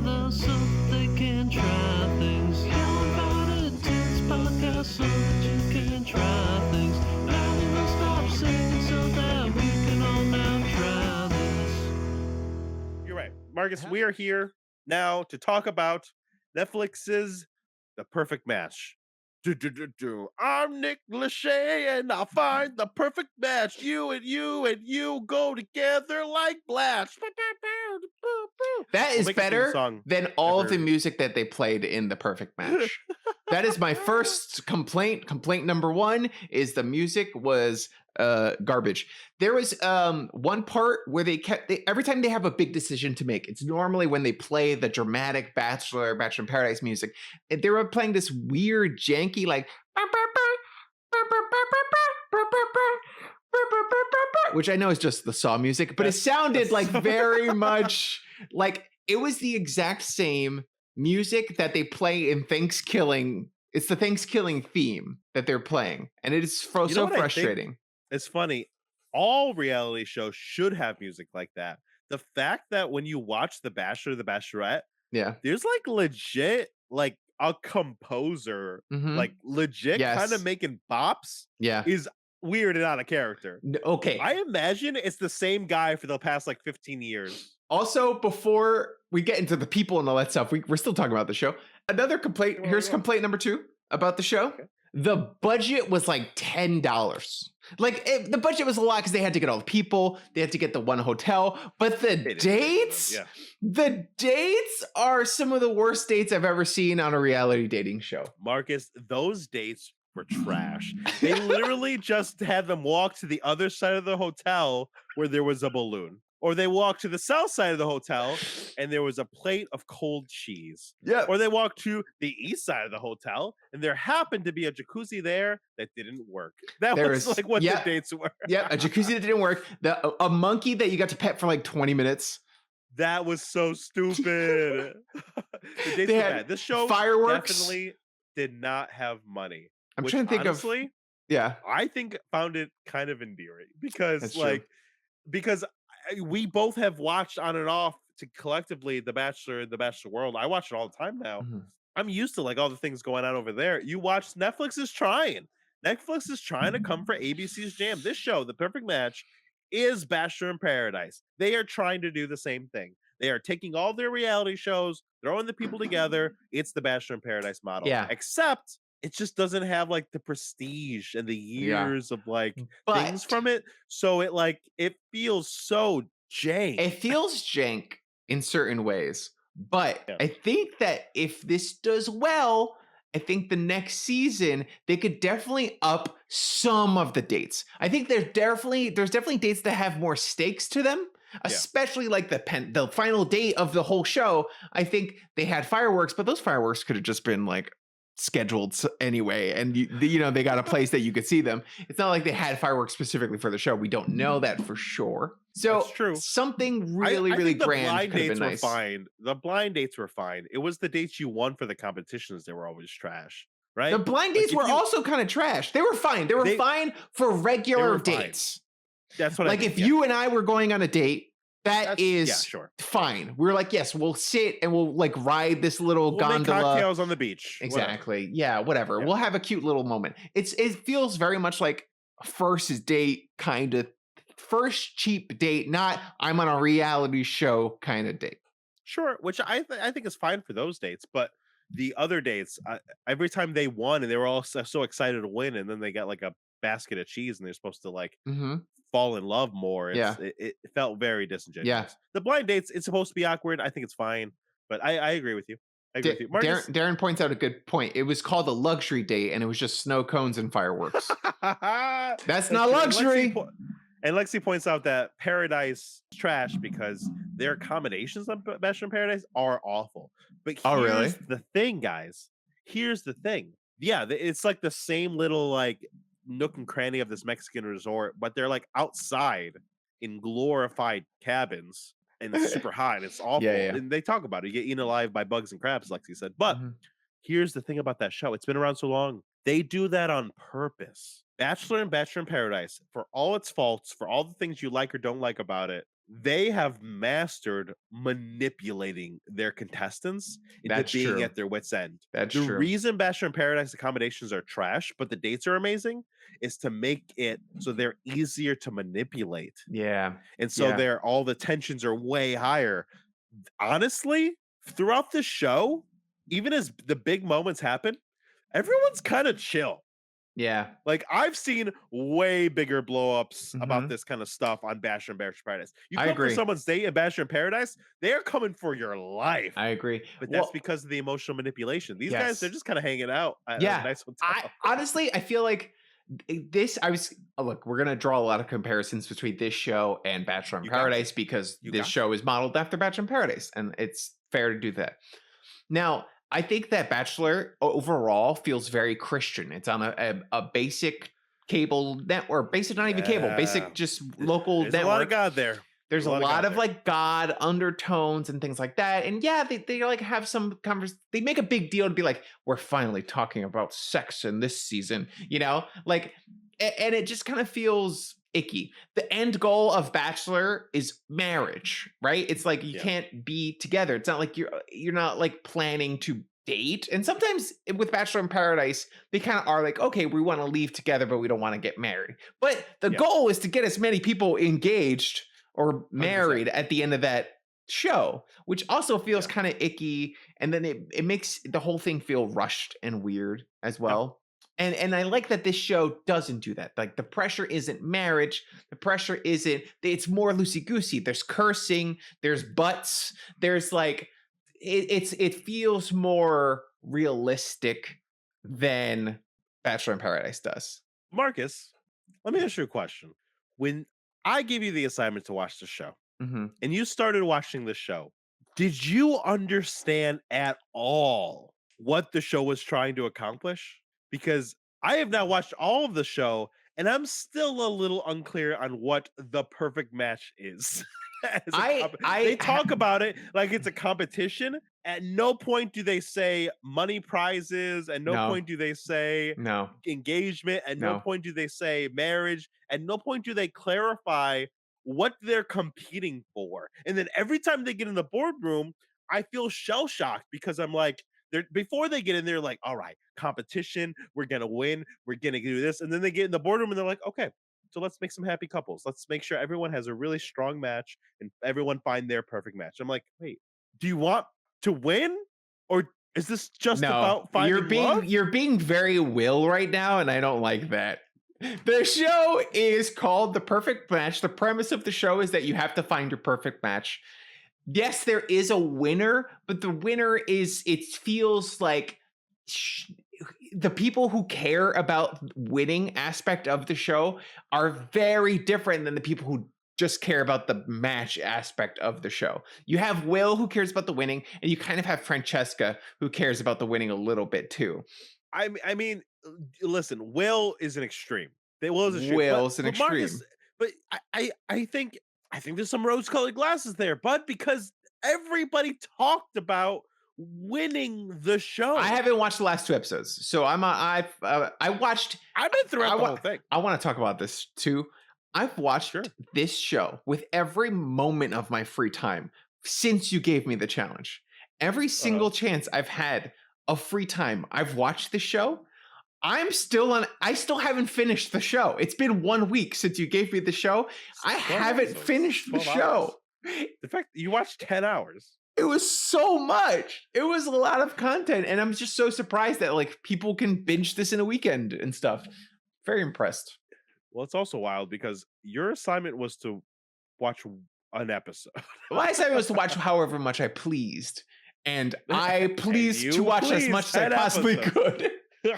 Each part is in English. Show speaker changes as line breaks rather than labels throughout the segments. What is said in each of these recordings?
together so they can try things. You're invited to this podcast so that you can try things. Now we will stop singing so that we can all now try this.
You're right, Marcus. We are here now to talk about Netflix's The Perfect Match. I'm Nick Lachey, and I'll find the perfect match. You and you go together like Blash.
That is better than all of the music that they played in The Perfect Match. That is my first complaint. Complaint number one is the music was garbage. There was one part where every time they have a big decision to make, it's normally when they play the dramatic Bachelor in Paradise music. And they were playing this weird, janky, like, which I know is just the Saw music, but it sounded like very much like it was the exact same music that they play in Thanksgiving. It's the Thanksgiving theme that they're playing, and it is so frustrating.
It's funny. All reality shows should have music like that. The fact that when you watch The Bachelor, The Bachelorette, there's like legit, like a composer, like legit kind of making bops, is weird and out of character.
Okay.
I imagine it's the same guy for the past like 15 years.
Also, before we get into the people and all that stuff, we're still talking about the show. Another complaint. Here's complaint number 2 about the show. Okay. The budget was like $10. Like the budget was a lot because they had to get all the people, they had to get the one hotel, but the dates are some of the worst dates I've ever seen on a reality dating show.
Marcus, those dates were trash. They literally just had them walk to the other side of the hotel where there was a balloon. Or they walked to the south side of the hotel and there was a plate of cold cheese.
Yeah.
Or they walked to the east side of the hotel and there happened to be a jacuzzi there that didn't work. That was like what the dates were.
Yeah, a jacuzzi that didn't work. A monkey that you got to pet for like 20 minutes.
That was so stupid. The dates were bad. This show definitely did not have money.
I'm trying to think
honestly, I found it kind of endearing because because we both have watched on and off to collectively The Bachelor and The Bachelor World. I watch it all the time now. I'm used to like all the things going on over there. You watch Netflix is trying to come for ABC's jam. This show, The Perfect Match, is Bachelor in Paradise. They are trying to do the same thing. They are taking all their reality shows, throwing the people together. It's the Bachelor in Paradise model.
Yeah.
Except it just doesn't have like the prestige and the years of like things from it. So it feels so jank.
It feels jank in certain ways. But I think that if this does well, I think the next season they could definitely up some of the dates. I think there's definitely dates that have more stakes to them. Especially like the final date of the whole show. I think they had fireworks, but those fireworks could have just been like scheduled anyway, and they got a place that you could see them. It's not like they had fireworks specifically for the show. We don't know that for sure. So
that's true.
Something really grand could have been nice.
The blind dates were fine. It was the dates you won for the competitions that were always trash, right?
The blind dates were also kind of trash. They were fine. They were fine for regular dates.
That's what
if you and I were going on a date, that's fine. We're like, yes, we'll sit and we'll like ride this little gondola.
Make cocktails on the beach.
Exactly. Whatever. We'll have a cute little moment. It feels very much like a first date kind of first cheap date, not I'm on a reality show kind of date.
Sure, which I think is fine for those dates, but the other dates, every time they won and they were all so excited to win, and then they got like a basket of cheese and they're supposed to like fall in love more. It felt very disingenuous.
Yeah.
The blind dates, it's supposed to be awkward. I think it's fine, but I agree with you. Marcus?
Daron points out a good point. It was called a luxury date and it was just snow cones and fireworks. That's not luxury.
And Lexi points out that Paradise is trash because their accommodations on Bachelor in Paradise are awful. But here's the thing, guys. Here's the thing. Yeah, it's like the same little like nook and cranny of this Mexican resort, but they're like outside in glorified cabins and it's super hot. It's awful. And they talk about it. You get eaten alive by bugs and crabs, Lexi said. But here's the thing about that show. It's been around so long. They do that on purpose. Bachelor and Bachelor in Paradise, for all its faults, for all the things you like or don't like about it, they have mastered manipulating their contestants into
That's
being
true.
at their wits' end.
That's
The
true.
reason Bachelor in Paradise accommodations are trash, but the dates are amazing, is to make it so they're easier to manipulate.
Yeah.
And so all the tensions are way higher. Honestly, throughout the show, even as the big moments happen, everyone's kind of chill.
Yeah.
Like, I've seen way bigger blow-ups about this kind of stuff on Bachelor and Bachelor in Paradise. You come for someone's date in Bachelor in Paradise, they are coming for your life.
I agree.
But that's because of the emotional manipulation. These guys, they're just kind of hanging out at a nice hotel.
Honestly, I feel like look, we're gonna draw a lot of comparisons between this show and Bachelor in Paradise because this show is modeled after Bachelor in Paradise, and it's fair to do that. Now, I think that Bachelor overall feels very Christian. It's on a basic cable network, not even cable, basic just local
There's
network.
a lot of God there.
There's a lot of like God undertones and things like that. And yeah, they like have some they make a big deal to be like, we're finally talking about sex in this season, you know, like, and it just kind of feels icky. The end goal of Bachelor is marriage, right? It's like you can't be together. It's not like you're not like planning to date. And sometimes with Bachelor in Paradise, they kind of are like, okay, we want to leave together, but we don't want to get married. But the goal is to get as many people engaged or married 100%. At the end of that show, which also feels kind of icky. And then it makes the whole thing feel rushed and weird as well. And I like that this show doesn't do that. Like, the pressure isn't marriage. The pressure isn't, it's more loosey-goosey. There's cursing, there's butts, there's like, it feels more realistic than Bachelor in Paradise does.
Marcus, let me ask you a question. When I gave you the assignment to watch the show, and you started watching the show, did you understand at all what the show was trying to accomplish? Because I have now watched all of the show, and I'm still a little unclear on what the perfect match is. They talk about it like it's a competition. At no point do they say money prizes. At no point do they say engagement. At no point do they say marriage. At no point do they clarify what they're competing for. And then every time they get in the boardroom, I feel shell-shocked because I'm like, before they get in there, like, all right, competition, we're gonna win, we're gonna do this. And then they get in the boardroom and they're like, okay, so let's make some happy couples. Let's make sure everyone has a really strong match and everyone find their perfect match. I'm like, wait, do you want to win? Or is this just about finding love?
You're being very Will right now, and I don't like that. The show is called The Perfect Match. The premise of the show is that you have to find your perfect match. Yes, there is a winner, but the winner is, it feels like the people who care about winning aspect of the show are very different than the people who just care about the match aspect of the show. You have Will, who cares about the winning, and you kind of have Francesca, who cares about the winning a little bit too.
I mean, listen, Will is an extreme. Will's an extreme. Marcus, but I think there's some rose-colored glasses there, but because everybody talked about winning the show.
I haven't watched the last 2 episodes, so I watched.
I've been through the whole thing.
I want to talk about this too. I've watched this show with every moment of my free time since you gave me the challenge. Every single chance I've had of free time, I've watched the show. I still haven't finished the show. It's been 1 week since you gave me the show. I haven't finished the show.
In fact, you watched 10 hours.
It was so much. It was a lot of content. And I'm just so surprised that like people can binge this in a weekend and stuff. Very impressed.
Well, it's also wild because your assignment was to watch an episode.
My assignment was to watch however much I pleased. And I pleased to watch as much as I possibly could.
But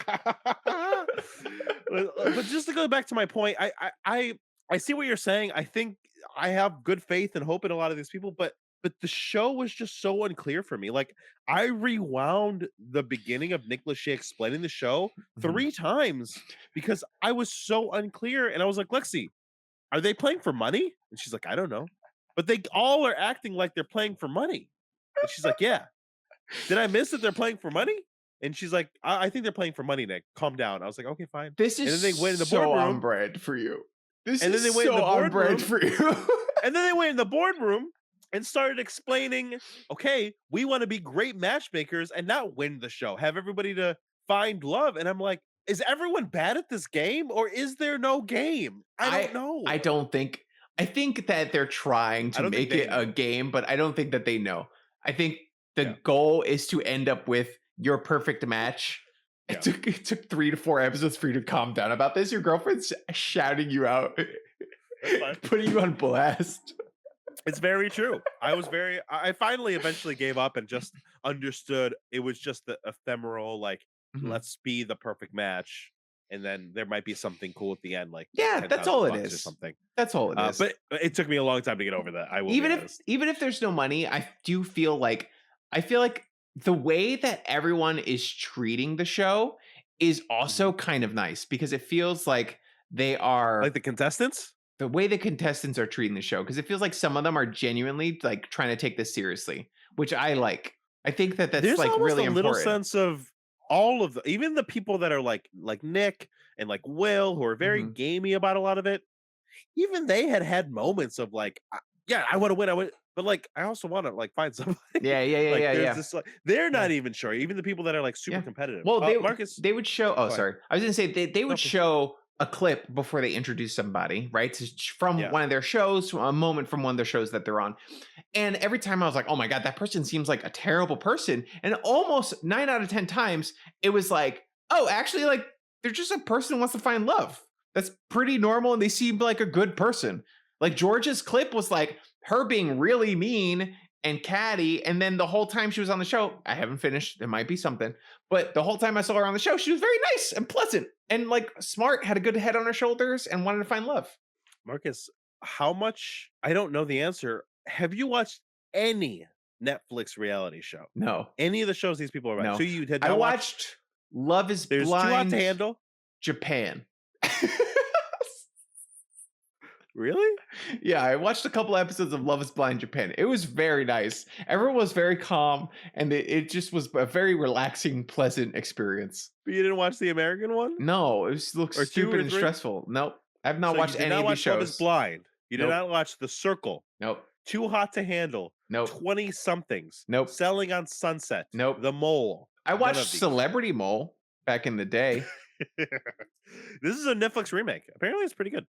just to go back to my point, I see what you're saying. I think I have good faith and hope in a lot of these people, but the show was just so unclear for me. Like, I rewound the beginning of Nick Lachey explaining the show 3 times because I was so unclear. And I was like, Lexi, are they playing for money? And she's like, I don't know. But they all are acting like they're playing for money. And she's like, yeah. Did I miss that they're playing for money? And she's like, I think they're playing for money, Nick. Calm down. I was like, okay, fine.
This is
and then they went in the
so
boardroom.
on brand for you.
This is so on brand
for you.
And then they went in the boardroom and started explaining, okay, we want to be great matchmakers and not win the show, have everybody to find love. And I'm like, is everyone bad at this game or is there no game? I don't know.
I think that they're trying to make it a game, but I don't think that they know. I think the goal is to end up with your perfect match.
Yeah.
It took 3 to 4 episodes for you to calm down about this. Your girlfriend's shouting you out, putting you on blast.
It's very true. I finally eventually gave up and just understood it was just the ephemeral, like, let's be the perfect match. And then there might be something cool at the end, like
that's all it is.
Or something.
That's all it is.
But it took me a long time to get over that.
Even if there's no money, I feel like the way that everyone is treating the show is also kind of nice because it feels like they are
like the contestants.
The way the contestants are treating the show, because it feels like some of them are genuinely like trying to take this seriously, which I like. I think that's
There's
like really
a
important.
little sense of all of even the people that are like Nick and like Will, who are very gamey about a lot of it. Even they had moments of like, yeah, I want to win. But like, I also want to like find somebody.
Yeah.
This, like, they're not even sure. Even the people that are like super competitive.
Well, they would show. Oh, sorry. I was gonna say they would show a clip before they introduce somebody, right? From one of their shows, a moment from one of their shows that they're on. And every time I was like, oh my God, that person seems like a terrible person. And almost 9 out of 10 times, it was like, oh, actually, like they're just a person who wants to find love. That's pretty normal. And they seem like a good person. Like George's clip was like her being really mean and catty. And then the whole time she was on the show, I haven't finished. There might be something. But the whole time I saw her on the show, she was very nice and pleasant and like smart, had a good head on her shoulders and wanted to find love.
Marcus, how much? I don't know the answer. Have you watched any Netflix reality show?
No.
Any of the shows these people are about?
No.
So you had
I watched Love is
There's
Blind.
Too Hot to Handle.
Japan.
Really?
Yeah, I watched a couple episodes of Love is Blind Japan. It was very nice. Everyone was very calm, and it just was a very relaxing, pleasant experience.
But you didn't watch the American one?
No, it looks stupid and stressful. Nope. I've not watched any of these shows.
Love is Blind. You did not watch The Circle.
Nope.
Too Hot to Handle.
Nope.
20-somethings.
Nope.
Selling on Sunset.
Nope.
The Mole.
I watched Celebrity Mole back in the day.
This is a Netflix remake. Apparently it's pretty good.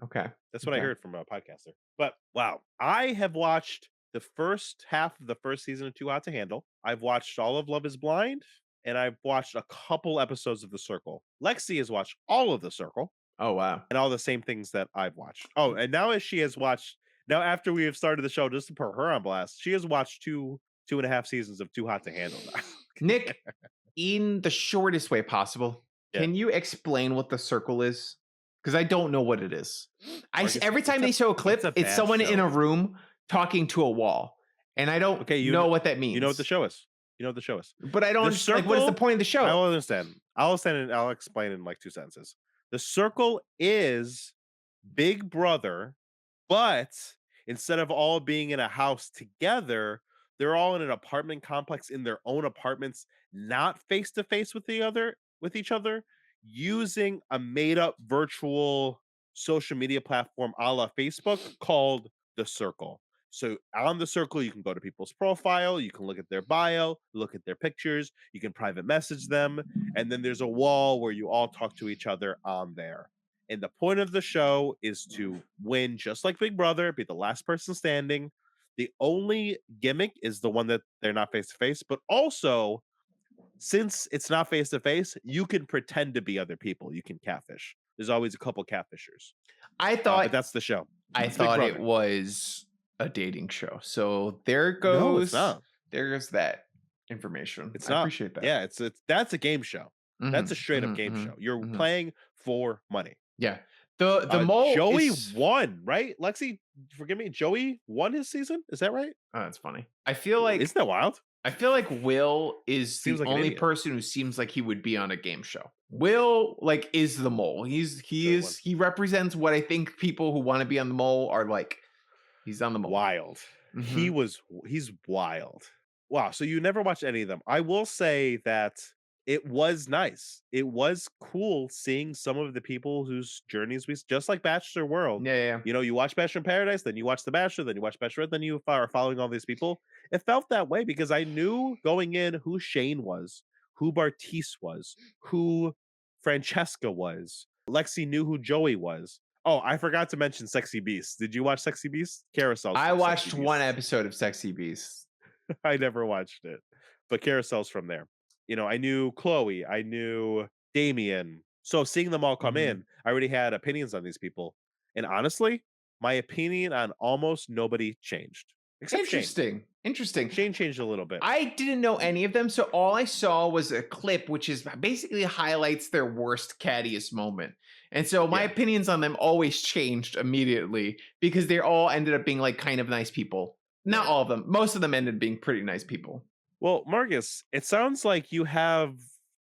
Okay.
That's what I heard from a podcaster. But wow, I have watched the first half of the first season of Too Hot to Handle. I've watched all of Love is Blind, and I've watched a couple episodes of The Circle. Lexi has watched all of The Circle.
Oh, wow.
And all the same things that I've watched. Oh, and now as she has watched, now after we have started the show, just to put her on blast, she has watched 2.5 seasons of Too Hot to Handle now.
Nick, in the shortest way possible, can you explain what The Circle is? Because I don't know what it is. Every time they show a clip, it's someone in a room talking to a wall. And I don't know what that means.
You know what the show is.
But I don't understand. What is the point of the show?
I will understand. I'll explain in like 2 sentences. The Circle is Big Brother, but instead of all being in a house together, they're all in an apartment complex in their own apartments, not face to face with each other, using a made-up virtual social media platform a la Facebook called The Circle. So on The Circle, you can go to people's profile, you can look at their bio, look at their pictures, you can private message them, and then there's a wall where you all talk to each other on there. And the point of the show is to win, just like Big Brother, be the last person standing. The only gimmick is the one that they're not face-to-face, but also, since it's not face-to-face, you can pretend to be other people. You can catfish. There's always a couple catfishers.
I thought
but that's the show.
I thought it was a dating show. So there goes.
No, it's not.
There's that information.
It's not.
I appreciate that.
Yeah, that's a game show. That's a straight up game show. You're playing for money.
Yeah. The mole.
Joey won, right? Lexi, forgive me. Joey won his season. Is that right?
Oh, that's funny. I feel like
isn't that wild?
I feel like Will is the only person who seems like he would be on a game show. Will is the mole. He represents what I think people who want to be on the mole are like. He's on the mole.
Wild. He's wild. Wow. So you never watched any of them. I will say that it was nice. It was cool seeing some of the people whose journeys we just like Bachelor World.
Yeah.
You know, you watch Bachelor in Paradise, then you watch The Bachelor, then you watch Bachelorette, then you are following all these people. It felt that way because I knew going in who Shane was, who Bartise was, who Francesca was. Lexi knew who Joey was. Oh, I forgot to mention Sexy Beast. Did you watch Sexy Beast? Carousel.
I watched one episode of Sexy Beast.
I never watched it, but Carousel's from there. You know, I knew Chloe, I knew Damien. So seeing them all come in, I already had opinions on these people. And honestly, my opinion on almost nobody changed. Except Shane.
Interesting.
Shane changed a little bit.
I didn't know any of them, so all I saw was a clip which is basically highlights their worst, cattiest moment. And so my opinions on them always changed immediately because they all ended up being like kind of nice people. Not all of them. Most of them ended up being pretty nice people.
Well, Marcus, it sounds like you have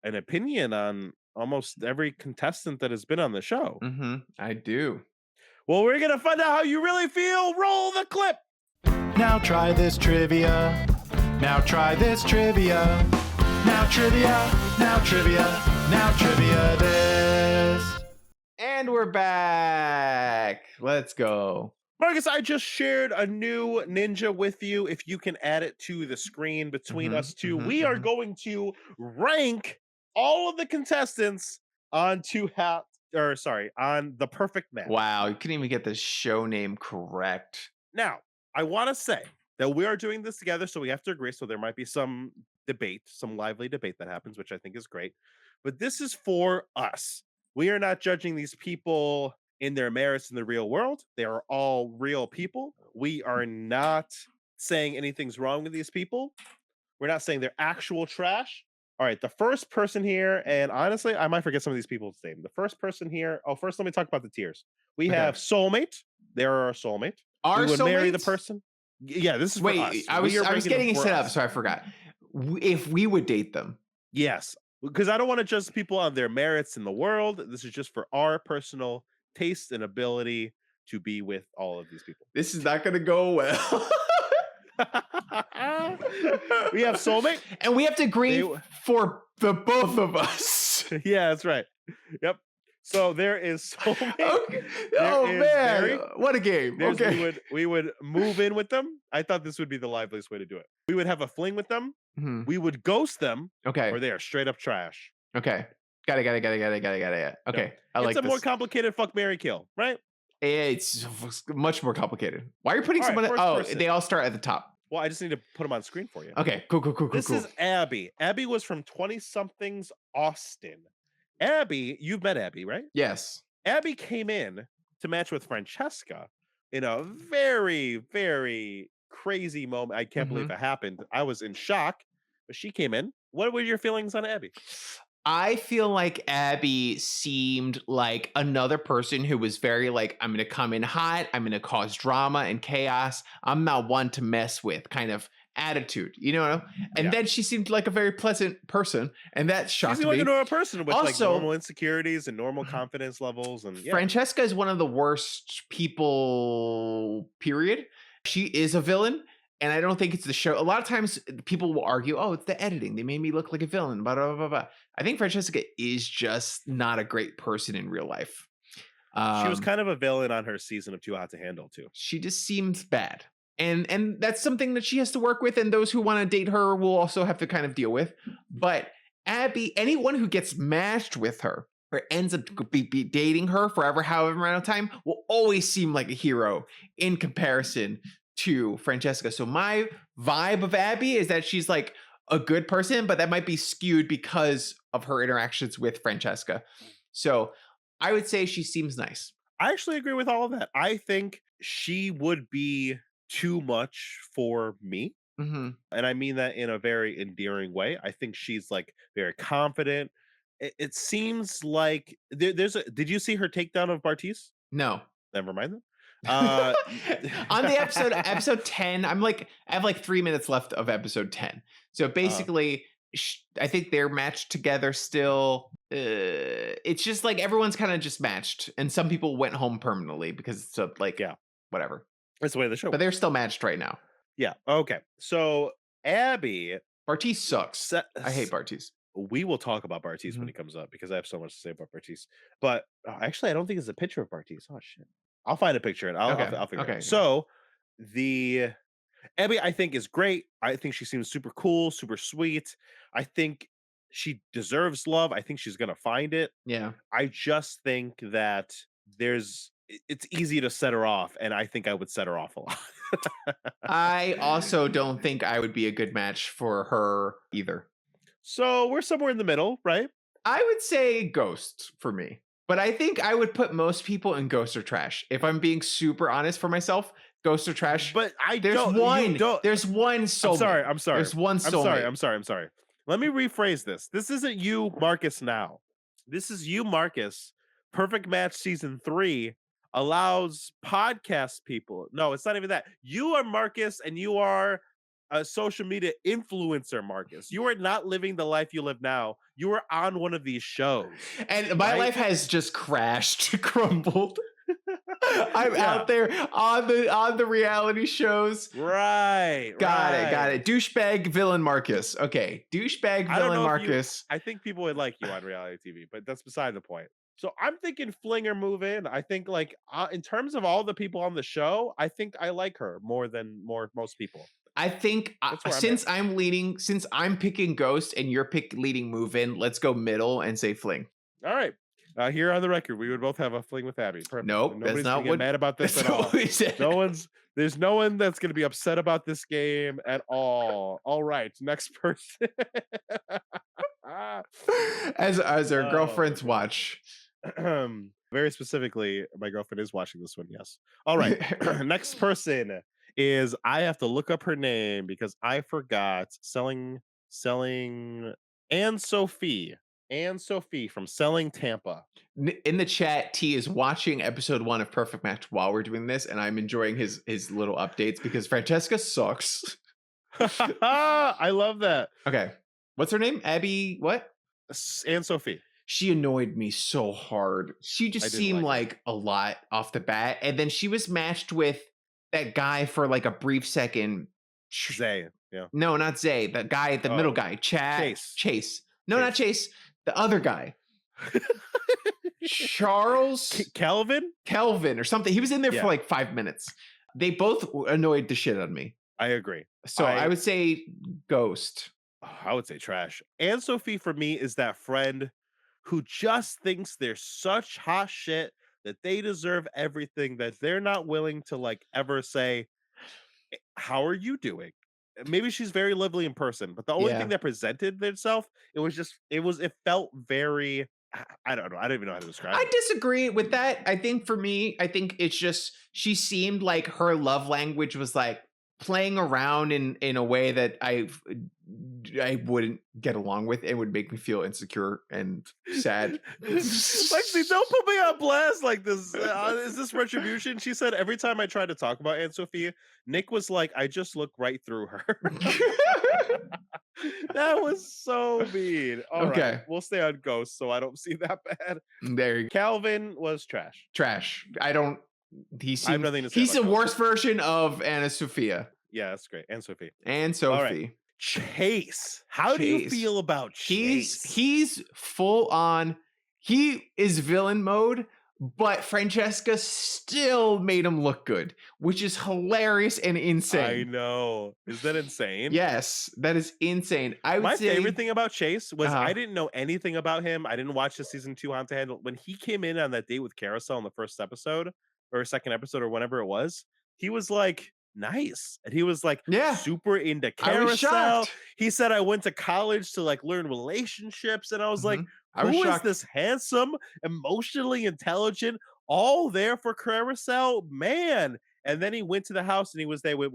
an opinion on almost every contestant that has been on the show.
I do.
Well, we're going to find out how you really feel. Roll the clip.
Now try this trivia. Now try this trivia. Now trivia. Now trivia. Now trivia this.
And we're back. Let's go.
Marcus, I just shared a new ninja with you. If you can add it to the screen between us two, we are going to rank all of the contestants on on the perfect match.
Wow, you couldn't even get the show name correct.
Now, I want to say that we are doing this together, so we have to agree. So there might be some debate, some lively debate that happens, which I think is great. But this is for us. We are not judging these people in their merits in the real world. They are all real people. We are not saying anything's wrong with these people. We're not saying they're actual trash. All right, the first person here, and honestly, I might forget some of these people's name. The first person here. Oh, first, let me talk about the tiers. We have soulmate. They're our soulmate.
Our
we would
soulmates?
marry the person. Yeah, this is for us.
I was getting it set up, so I forgot. If we would date them.
Yes, because I don't want to judge people on their merits in the world. This is just for our personal taste and ability to be with all of these people.
This is not going to go well.
We have soulmate,
and we have to agree for the both of us.
Yeah, that's right. Yep. So there is soulmate.
Okay. Oh man,
Barry.
what a game! Okay,
we would move in with them. I thought this would be the liveliest way to do it. We would have a fling with them. We would ghost them.
Okay,
or they are straight up trash.
Okay, got it. Okay,
no. It's a more complicated fuck, marry, kill, right?
It's much more complicated. Why are you putting someone?
Person.
They all start at the top.
Well, I just need to put them on screen for you.
Okay, cool.
This is Abby. Abby was from 20-somethings Austin. Abby, you've met Abby, right?
Yes.
Abby came in to match with Francesca in a very, very crazy moment. I can't believe it happened. I was in shock, but she came in. What were your feelings on Abby?
I feel like Abby seemed like another person who was very like, I'm going to come in hot. I'm going to cause drama and chaos. I'm not one to mess with kind of attitude, you know? And then she seemed like a very pleasant person. And that shocked me.
She's like a normal person with
also,
like normal insecurities and normal confidence levels. And
Francesca is one of the worst people, period. She is a villain. And I don't think it's the show. A lot of times people will argue, oh, it's the editing. They made me look like a villain, blah, blah, blah, blah. I think Francesca is just not a great person in real life.
She was kind of a villain on her season of Too Hot to Handle, too.
She just seems bad. And that's something that she has to work with. And those who want to date her will also have to kind of deal with. But Abby, anyone who gets matched with her or ends up be dating her forever, however amount of time, will always seem like a hero in comparison to Francesca. So my vibe of Abby is that she's like a good person, but that might be skewed because of her interactions with Francesca. So I would say she seems nice.
I actually agree with all of that. I think she would be too much for me. And I mean that in a very endearing way. I think she's like very confident. It seems like did you see her takedown of Bartise?
No.
Never mind that.
On the episode 10, I have like 3 minutes left of episode 10. So basically, I think they're matched together still. It's just like everyone's kind of just matched, and some people went home permanently because it's whatever.
That's the way of the show.
But they're still matched right now.
Yeah. Okay. So Abby,
Bartise sucks. I hate Bartise.
we will talk about Bartiz when he comes up because I have so much to say about Bartiz. But actually, I don't think it's a picture of Bartiz. Oh shit! I'll find a picture and I'll figure it out. So the Abby, I think, is great. I think she seems super cool, super sweet. I think she deserves love. I think she's gonna find it.
Yeah.
I just think that it's easy to set her off, and I think I would set her off a lot.
I also don't think I would be a good match for her either.
So we're somewhere in the middle, right?
I would say Ghost for me. But I think I would put most people in Ghost or Trash. If I'm being super honest for myself, Ghost or Trash.
But
there's one soulmate.
I'm sorry.
There's one soulmate.
I'm sorry. Let me rephrase this. This isn't you, Marcus, now. This is you, Marcus. Perfect Match Season 3 allows podcast people. No, it's not even that. You are Marcus, and you are a social media influencer, Marcus. You are not living the life you live now. You are on one of these shows.
And my life has just crashed, crumbled. I'm out there on the reality shows.
Right.
Got it. Douchebag villain Marcus. Okay. Douchebag villain Marcus.
I think people would like you on reality TV, but that's beside the point. So I'm thinking Flinger move in. I think in terms of all the people on the show, I think I like her more than most people.
I think since I'm picking Ghost and you're leading move in, let's go middle and say Fling.
All right. Here on the record, we would both have a fling with Abby. Perfect.
Nope,
Nobody's
that's not
what. Mad about this at all. There's no one that's going to be upset about this game at all. All right, next person.
as our girlfriends watch.
Very specifically, my girlfriend is watching this one. Yes. All right. Next person is, I have to look up her name because I forgot. Selling Anne Sophie from Selling Tampa.
In the chat, T is watching episode 1 of Perfect Match while we're doing this, and I'm enjoying his little updates because Francesca sucks.
I love that.
Okay. What's her name? Abby what?
Anne Sophie.
She annoyed me so hard. She just seemed like a lot off the bat. And then she was matched with that guy for like a brief second.
Zay. Yeah.
No, not Zay. The guy, the middle guy. Chase. No, not Chase. The other guy. Charles
Kelvin
or something. He was in there for like 5 minutes. They both annoyed the shit out of me.
I agree.
So I would say Ghost.
I would say Trash. Anne Sophie for me is that friend who just thinks they're such hot shit that they deserve everything, that they're not willing to like ever say, how are you doing? Maybe she's very lovely in person, but the only thing that presented itself, it felt very, I don't know. I don't even know how to describe it.
I disagree with that. I think for me, it's just, she seemed like her love language was like playing around in a way that I wouldn't get along with. It would make me feel insecure and sad.
Lexi, don't put me on blast like this. Is this retribution? She said every time I tried to talk about Anne Sophie, Nick was like, I just look right through her. That was so mean. All right, we'll stay on Ghost so I don't see that bad.
There you go.
Calvin was trash.
He's the worst version of Anna Sophia.
Yeah, that's great. Anne Sophie.
Anne Sophie.
Right. Chase. How do you feel about Chase?
He's full on. He is villain mode, but Francesca still made him look good, which is hilarious and insane.
I know. Is that insane?
Yes, that is insane.
My favorite thing about Chase was I didn't know anything about him. I didn't watch the season 2 Haunted Handle. When he came in on that date with Carousel in the first episode or second episode or whenever it was, he was like nice. And he was like super into Carousel. He said, I went to college to like learn relationships. And I was like, who is this handsome, emotionally intelligent, all there for Carousel man? And then he went to the house and he was that way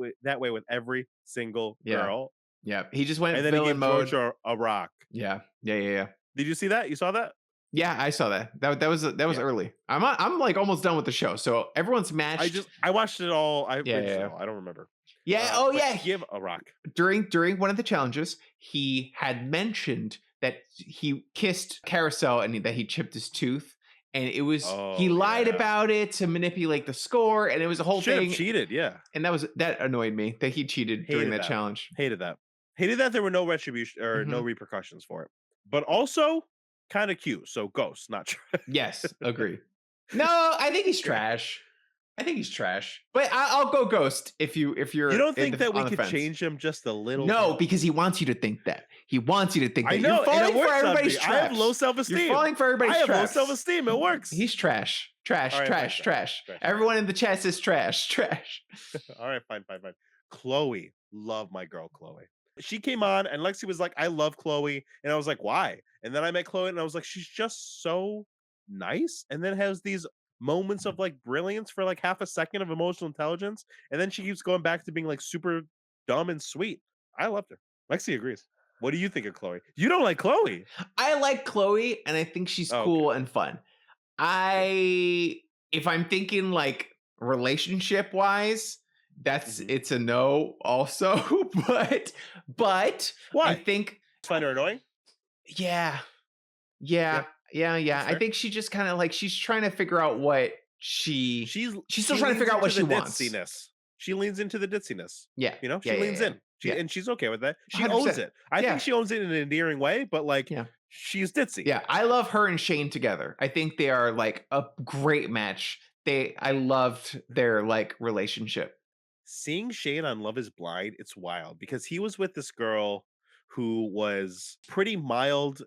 with every single girl.
Yeah. He just went
and then he gave George a rock.
Yeah.
Did you see that? You saw that?
Yeah, I saw that. That was early. I'm like almost done with the show. So everyone's matched.
I watched it all. I don't remember.
Yeah.
Give a rock.
During one of the challenges, he had mentioned that he kissed Carousel and that he chipped his tooth. And it was he lied about it to manipulate the score, and it was a whole thing.
Cheated, yeah.
And that annoyed me that he cheated during that challenge.
Hated that. There were no retribution or no repercussions for it. but also kind of cute. So ghost, not trash.
Yes, agree. No, I think he's trash. I think he's trash. But I'll go ghost if you're.
You don't think that we
on the
could
fence.
change him just a little?
No,
bit?
because he wants you to think that. He wants you to think that.
I know.
You're falling
and it
for
works on
everybody's
me.
traps.
I have low self-esteem.
You're falling for everybody's
I have
traps.
low self-esteem. It works.
He's trash. Trash.
All right,
trash.
fine,
Trash.
trash.
Everyone in the chat says trash. Trash.
All right, fine. Chloe, love my girl Chloe. She came on and Lexi was like, I love Chloe. And I was like, why? And then I met Chloe and I was like, she's just so nice. And then has these moments of like brilliance for like half a second of emotional intelligence. And then she keeps going back to being like super dumb and sweet. I loved her. Lexi agrees. What do you think of Chloe? You don't like Chloe.
I like Chloe and I think she's cool and fun. If I'm thinking like relationship wise, it's a no also. but
why?
I think
find her annoying.
Yeah. I think she just kind of like she's trying to figure out what she's still trying to figure out what she wants.
She leans into the ditziness.
Yeah.
You know, she leans in. And she's okay with that. She
100%.
owns it. I think she owns it in an endearing way, but like she's ditzy.
Yeah, I love her and Shane together. I think they are like a great match. I loved their like relationship.
Seeing Shane on Love is Blind, it's wild because he was with this girl who was pretty mild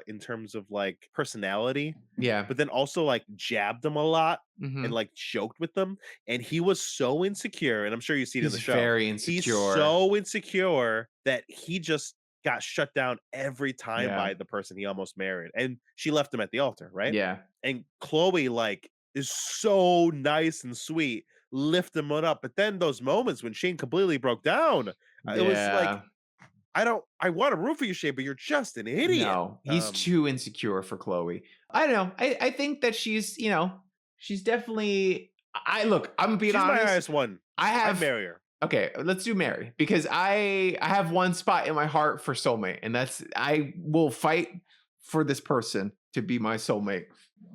in terms of like personality.
Yeah.
But then also like jabbed them a lot and like joked with them. And he was so insecure. And I'm sure you see it in the show.
Very insecure.
He's so insecure that he just got shut down every time by the person he almost married. And she left him at the altar, right?
Yeah.
And Chloe like is so nice and sweet, lift him up. But then those moments when Shane completely broke down, it was like, I want to root for you, Shane, but you're just an idiot.
No, he's too insecure for Chloe. I don't know. I think that she's definitely. I'm being honest.
She's my highest one. I'd marry her.
Okay, let's do Mary because I have one spot in my heart for soulmate, and that's I will fight for this person to be my soulmate.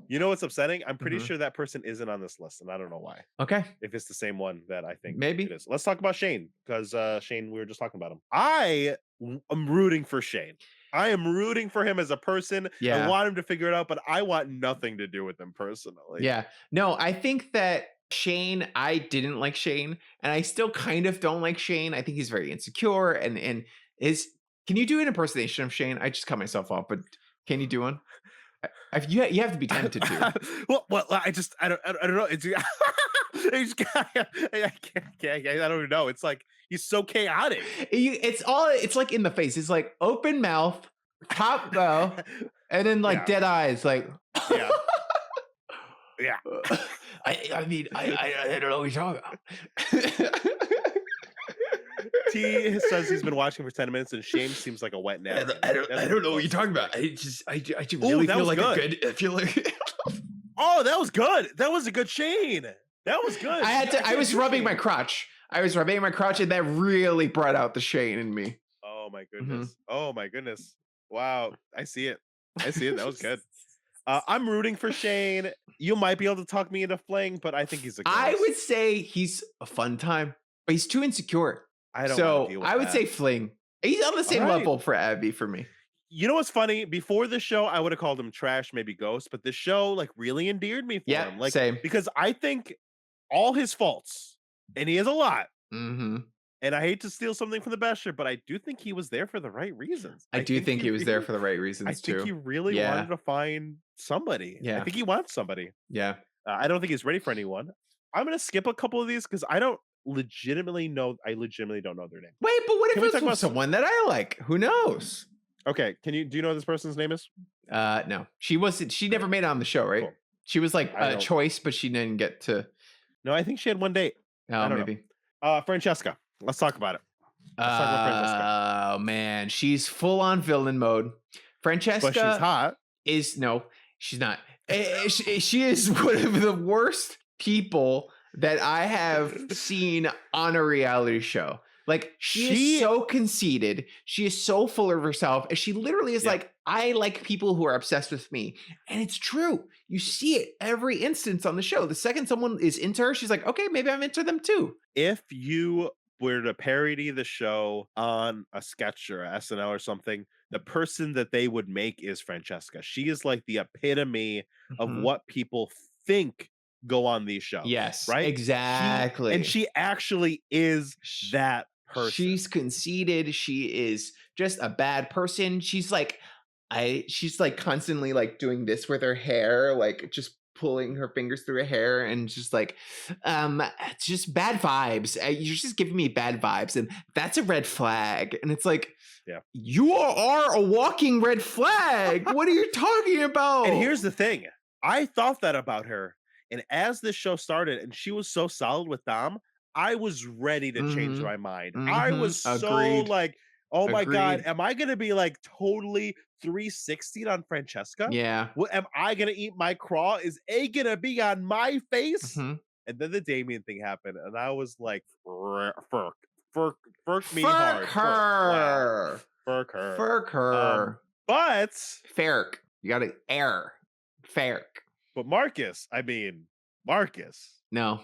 You know what's upsetting? I'm pretty sure that person isn't on this list, and I don't know why.
Okay.
If it's the same one that I think
maybe
it is. Let's talk about Shane, because Shane, we were just talking about him. I am rooting for Shane. I am rooting for him as a person.
Yeah.
I want him to figure it out, but I want nothing to do with him personally.
Yeah. No, I think that Shane, I didn't like Shane, and I still kind of don't like Shane. I think he's very insecure and is. Can you do an impersonation of Shane? I just cut myself off, but can you do one? You have to be tempted to.
well, I don't know. It's I don't even know. It's like he's so chaotic.
It's like in the face. It's like open mouth, top bow, and then like dead eyes. Like
yeah.
I mean, I don't know what you're talking about.
T says he's been watching for 10 minutes and Shane seems like a wet nap.
I don't know what you're talking about. I really feel like I feel like
Oh, that was good. That was a good Shane. That was good.
I was rubbing my crotch. And that really brought out the Shane in me.
Oh my goodness. Oh my goodness. Wow. I see it. That was good. I'm rooting for Shane. You might be able to talk me into fling, but I think he's a ghost.
I would say he's a fun time, but he's too insecure. I would say fling. He's on the same level for Abby for me.
You know what's funny? Before the show, I would have called him trash, maybe ghost, but the show like really endeared me for him. Like,
same.
Because I think all his faults, and he has a lot.
Mm-hmm.
And I hate to steal something from the Bachelor, but I do think he was there for the right reasons.
I do think he was there for the right reasons too.
I think he really wanted to find somebody.
Yeah.
I think he wants somebody.
Yeah.
I don't think he's ready for anyone. I'm going to skip a couple of these because I legitimately don't know their name.
Wait, but what if it's about someone that I like? Who knows?
Okay, do you know what this person's name is?
No. She never made it on the show, right? Cool. She was like a choice, but she didn't get to.
No, I think she had one date.
Oh, maybe.
Francesca. Let's talk about it.
Oh man, she's full on villain mode. Francesca,
but she's hot.
She's not. She is one of the worst people that I have seen on a reality show. Like she is so conceited. She is so full of herself. And she literally is like, I like people who are obsessed with me. And it's true. You see it every instance on the show. The second someone is into her, she's like, okay, maybe I'm into them too.
If you were to parody the show on a sketch or a SNL or something, the person that they would make is Francesca. She is like the epitome of
Mhm.
what people think go on these shows.
Yes,
right?
exactly.
She actually is
Sh-
that person.
She's conceited. She is just a bad person. She's like constantly like doing this with her hair, like just pulling her fingers through her hair and just like it's just bad vibes. You're just giving me bad vibes, and that's a red flag. And it's like,
yeah,
you are a walking red flag. What are you talking about?
And here's the thing. I thought that about her. And as this show started and she was so solid with Dom, I was ready to change my mind. I was so like, oh my God, am I going to be like totally 360'd on Francesca?
Yeah.
What, am I going to eat my craw? Is A going to be on my face? And then the Damien thing happened. And I was like, furk me hard. Furk her. But
Ferric. You got to air. Ferric.
But Marcus.
No,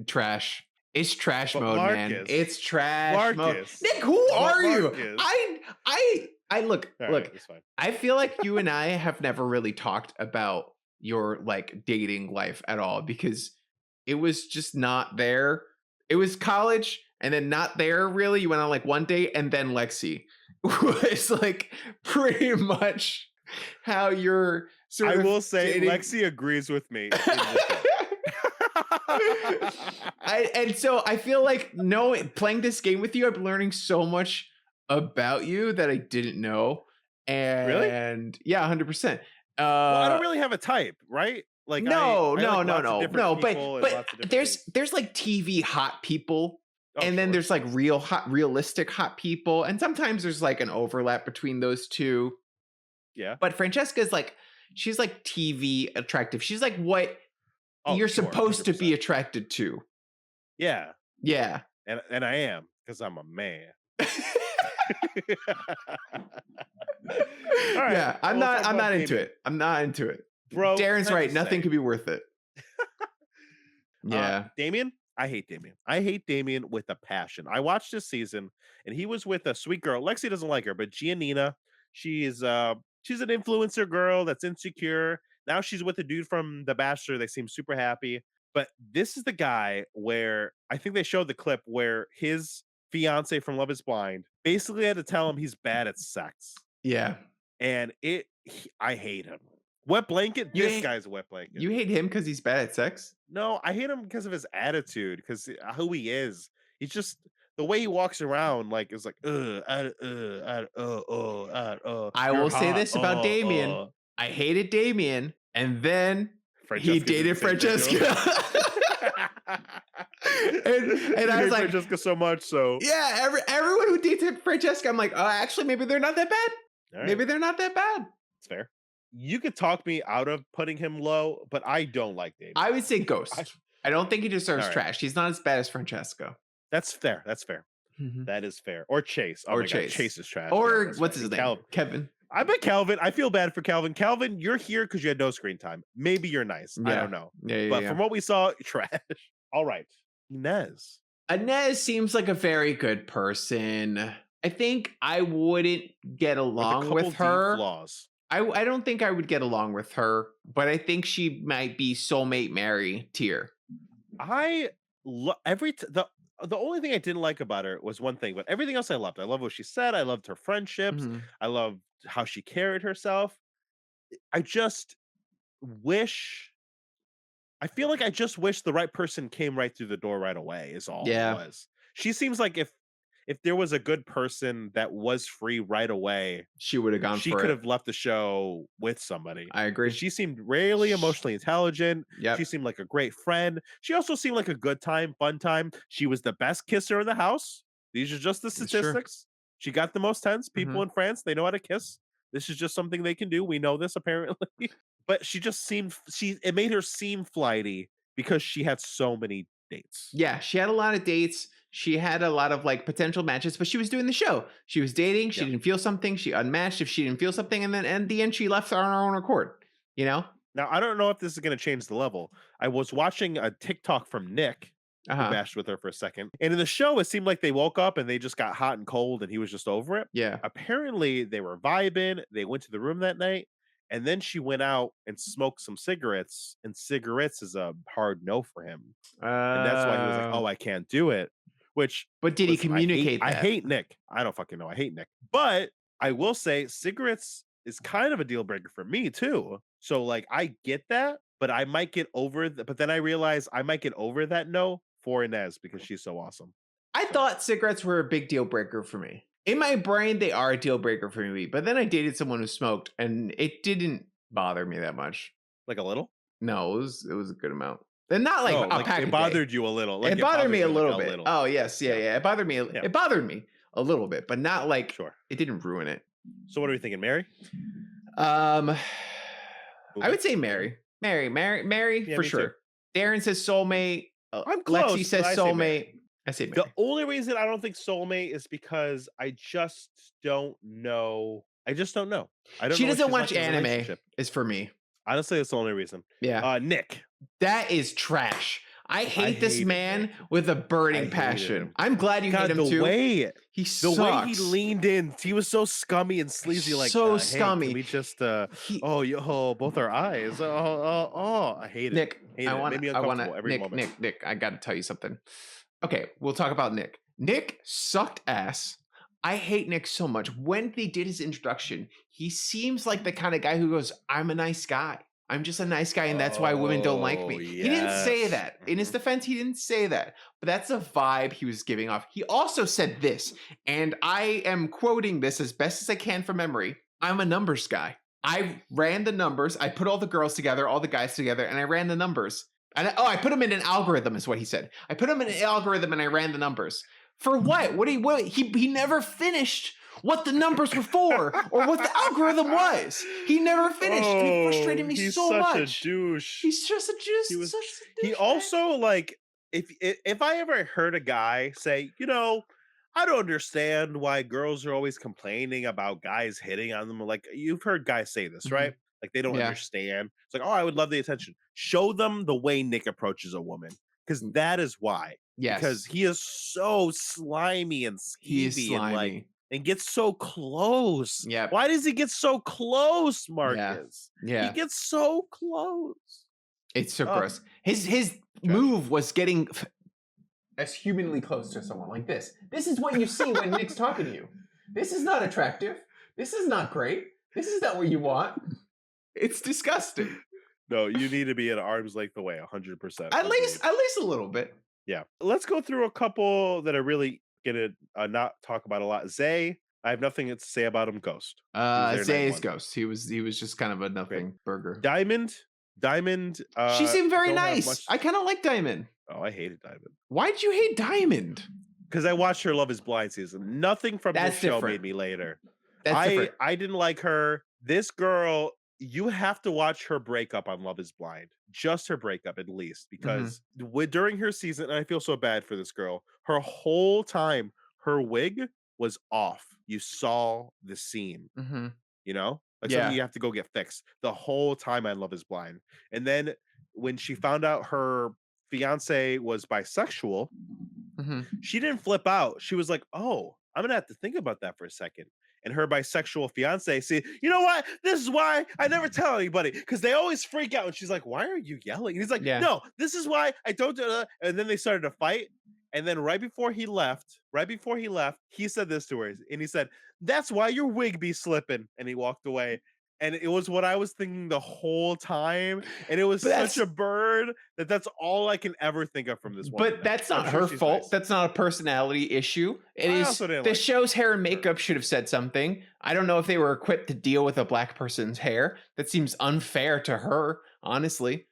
trash. It's trash mode,
Marcus,
man. It's trash mode. Nick, who are
Marcus.
you? I look.
It's fine.
I feel like you and I have never really talked about your like dating life at all because it was just not there. It was college and then not there really. You went on like one date and then Lexi was like pretty much how you're sort of
I will say
dating.
Lexi agrees with me.
And so I feel like playing this game with you, I'm learning so much about you that I didn't know. And
really?
Yeah, 100%.
Well, I don't really have a type, right? Like
no.
But
there's like TV hot people. And then there's like realistic hot people. And sometimes there's like an overlap between those two.
Yeah.
But Francesca is like, she's like TV attractive. She's like what you're supposed 100%. To be attracted to.
Yeah.
Yeah.
And I am, because I'm a man.
All right. Yeah, I'm not into it. I'm not into it.
Bro,
Darren's right. Nothing could be worth it. Yeah.
Damien? I hate Damien. I hate Damien with a passion. I watched this season and he was with a sweet girl. Lexi doesn't like her, but Giannina, she's an influencer girl that's insecure. Now she's with a dude from The Bachelor. They seem super happy. But this is the guy where I think they showed the clip where his fiance from Love is Blind basically had to tell him he's bad at sex.
Yeah.
And I hate him. Wet blanket? This guy's a wet blanket.
You hate him because he's bad at sex?
No, I hate him because of his attitude, because who he is. He's just the way he walks around, like is like I
will say this about Damien. I hated Damien, and then he dated Francesca. and I was like,
Francesca so much, so
yeah. Everyone who dated Francesca, I'm like, oh, actually, maybe they're not that bad. Right. Maybe they're not that bad.
It's fair. You could talk me out of putting him low, but I don't like Damien.
I would say Ghost. I don't think he deserves trash. He's not as bad as Francesca.
That's fair. Mm-hmm. That is fair. Or Chase. Oh,
Chase.
God. Chase is trash.
Or what's his name? Kevin.
I bet Calvin. I feel bad for Calvin. Calvin, you're here because you had no screen time. Maybe you're nice. Yeah. I don't know. But from what we saw, trash. All right. Inez
seems like a very good person. I think I wouldn't get along with her.
Flaws.
I don't think I would get along with her, but I think she might be soulmate Mary tier.
The only thing I didn't like about her was one thing, but everything else I loved. I loved what she said. I loved her friendships. Mm-hmm. I loved how she carried herself. I feel like I just wish the right person came right through the door right away is all it was. She seems like if there was a good person that was free right away,
she would have gone for it.
She could have left the show with somebody.
I agree.
She seemed really emotionally intelligent.
Yep.
She seemed like a great friend. She also seemed like a good time, fun time. She was the best kisser in the house. These are just the statistics. She got the most tense. People in France, they know how to kiss. This is just something they can do. We know this apparently. But she just seemed, it made her seem flighty because she had so many dates.
Yeah, she had a lot of dates. She had a lot of like potential matches, but she was doing the show. She was dating. She didn't feel something. She unmatched if she didn't feel something. And then at the end, she left on her own accord, you know?
Now, I don't know if this is going to change the level. I was watching a TikTok from Nick mashed with her for a second. And in the show, it seemed like they woke up and they just got hot and cold and he was just over it.
Yeah.
Apparently, they were vibing. They went to the room that night. And then she went out and smoked some cigarettes. And cigarettes is a hard no for him. And that's why he was like, oh, I can't do it.
But did he communicate that?
I hate Nick. I don't fucking know. I hate Nick. But I will say cigarettes is kind of a deal breaker for me too. So like I get that, but I might get over but then I realize I might get over that no for Inez because she's so awesome.
I thought cigarettes were a big deal breaker for me. In my brain, they are a deal breaker for me. But then I dated someone who smoked and it didn't bother me that much.
Like a little?
No, it was a good amount. And not like a pack
it bothered you a little. Like
it bothered me a little bit. Oh yes, yeah. It bothered me. Yeah. It bothered me a little bit, but not like it didn't ruin it.
So what are we thinking, Mary?
I would say Mary for sure.
Too.
Darren says soulmate.
I'm close.
Lexi says soulmate. I say Mary.
The only reason I don't think soulmate is because I just don't know. I don't know.
She doesn't watch anime. Is for me.
Honestly, that's the only reason.
Yeah.
Nick.
That is trash. I hate this man with a burning passion. I'm glad you hate him too.
Way
he sucks.
The way he leaned in, he was so scummy and sleazy. Like
so scummy.
Hey, can we just both our eyes. I hate it.
Nick, I want Nick, I got to tell you something. Okay, we'll talk about Nick. Nick sucked ass. I hate Nick so much. When they did his introduction, he seems like the kind of guy who goes, "I'm a nice guy. I'm just a nice guy, and that's why women don't like me." Yes. He didn't say that. In his defense, he didn't say that. But that's the vibe he was giving off. He also said this, and I am quoting this as best as I can from memory. I'm a numbers guy. I ran the numbers. I put all the girls together, all the guys together, and I ran the numbers. And I put them in an algorithm, is what he said. I put them in an algorithm, and I ran the numbers. For what? He never finished what the numbers were for or what the algorithm was. He never finished. And he frustrated me so much.
He's such a douche.
He's just a douche.
He also like if I ever heard a guy say, I don't understand why girls are always complaining about guys hitting on them. Like you've heard guys say this, right? Like they don't understand. It's like, I would love the attention. Show them the way Nick approaches a woman. Because that is why. Yes. Because he is so slimy and skeevy and gets so close. Yeah. Why does he get so close, Marcus? Yeah. He gets so close.
It's so gross. His move was getting as humanly close to someone like this. This is what you see when Nick's talking to you. This is not attractive. This is not great. This is not what you want. It's disgusting.
No, you need to be at arm's length away, 100%.
At least a little bit.
Yeah. Let's go through a couple that are really gonna not talk about a lot. Zay, I have nothing to say about him. Ghost.
Zay is Ghost. He was just kind of a nothing burger.
Diamond.
She seemed very nice. I kind of like Diamond.
Oh, I hated Diamond.
Why'd you hate Diamond?
Because I watched her Love Is Blind season. Nothing from this show made me later. I didn't like her. This girl. You have to watch her breakup on Love Is Blind. Just her breakup, at least. Because during her season, and I feel so bad for this girl, her whole time, her wig was off. You saw the seam. Like something you have to go get fixed. The whole time on Love Is Blind. And then when she found out her fiance was bisexual, she didn't flip out. She was like, oh, I'm going to have to think about that for a second. And her bisexual fiance say, you know what? This is why I never tell anybody because they always freak out. And she's like, why are you yelling? And he's like, no, this is why I don't do that. And then they started to fight. And then right before he left, he said this to her. And he said, that's why your wig be slipping. And he walked away. And it was what I was thinking the whole time. And it was such a bird that's all I can ever think of from this one.
But that's not her fault. Nice. That's not a personality issue. It is the show's hair and makeup should have said something. I don't know if they were equipped to deal with a black person's hair. That seems unfair to her, honestly.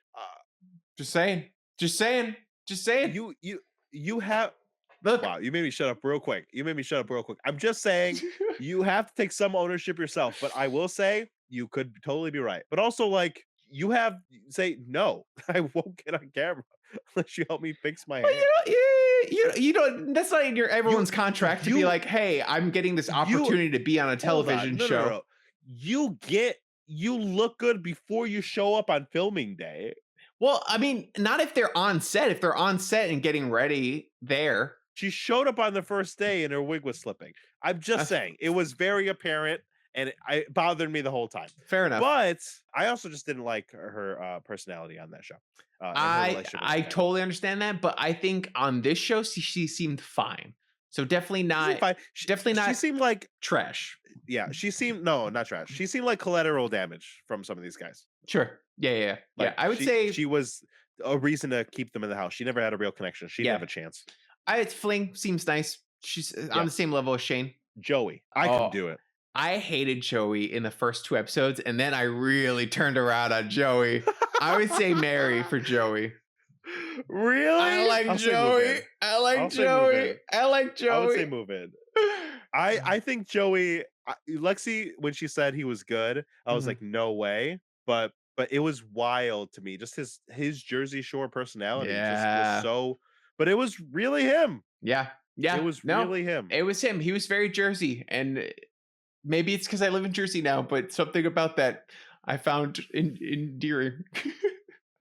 Just saying.
You have... Look. Wow, you made me shut up real quick. I'm just saying you have to take some ownership yourself. But I will say you could totally be right. But also, like, say no. I won't get on camera unless you help me fix my hair.
You don't. That's not in everyone's contract to be like, hey, I'm getting this opportunity to be on a television show.
No. You look good before you show up on filming day.
Well, I mean, not if they're on set. If they're on set and getting ready there.
She showed up on the first day and her wig was slipping. I'm just saying, it was very apparent and it bothered me the whole time.
Fair enough.
But I also just didn't like her personality on that show.
I totally understand that, but I think on this show she seemed fine. So definitely not. Definitely not.
She seemed like
trash.
Yeah, she seemed not trash. She seemed like collateral damage from some of these guys.
Sure. Yeah.
Like,
I would say
she was a reason to keep them in the house. She never had a real connection. She didn't have a chance.
Fling seems nice. She's on the same level as Shane.
Joey, I can do it.
I hated Joey in the first 2 episodes, and then I really turned around on Joey. I would say Mary for Joey.
Really?
I like Joey. I like Joey. I like Joey.
I would say move in. I think Joey, Lexi, when she said he was good, I was like, no way. But it was wild to me. Just his Jersey Shore personality just was so. But it was really him.
Yeah.
It was really him.
It was him. He was very Jersey, and maybe it's because I live in Jersey now, but something about that I found endearing.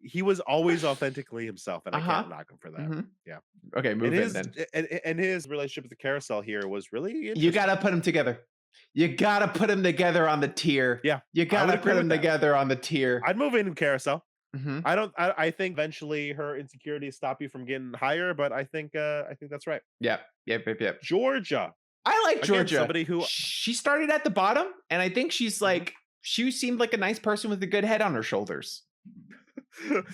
He was always authentically himself, and I can't knock him for that. Yeah.
Okay, move in then.
And his relationship with the carousel here was really interesting.
You gotta put them together. You gotta put them together on the tier.
Yeah.
You gotta put them together on the tier.
I'd move in carousel. I think eventually her insecurities stop you from getting higher, but I think that's right.
Yep.
Georgia.
I like Georgia.
Again, somebody who
she started at the bottom, and I think she's like she seemed like a nice person with a good head on her shoulders.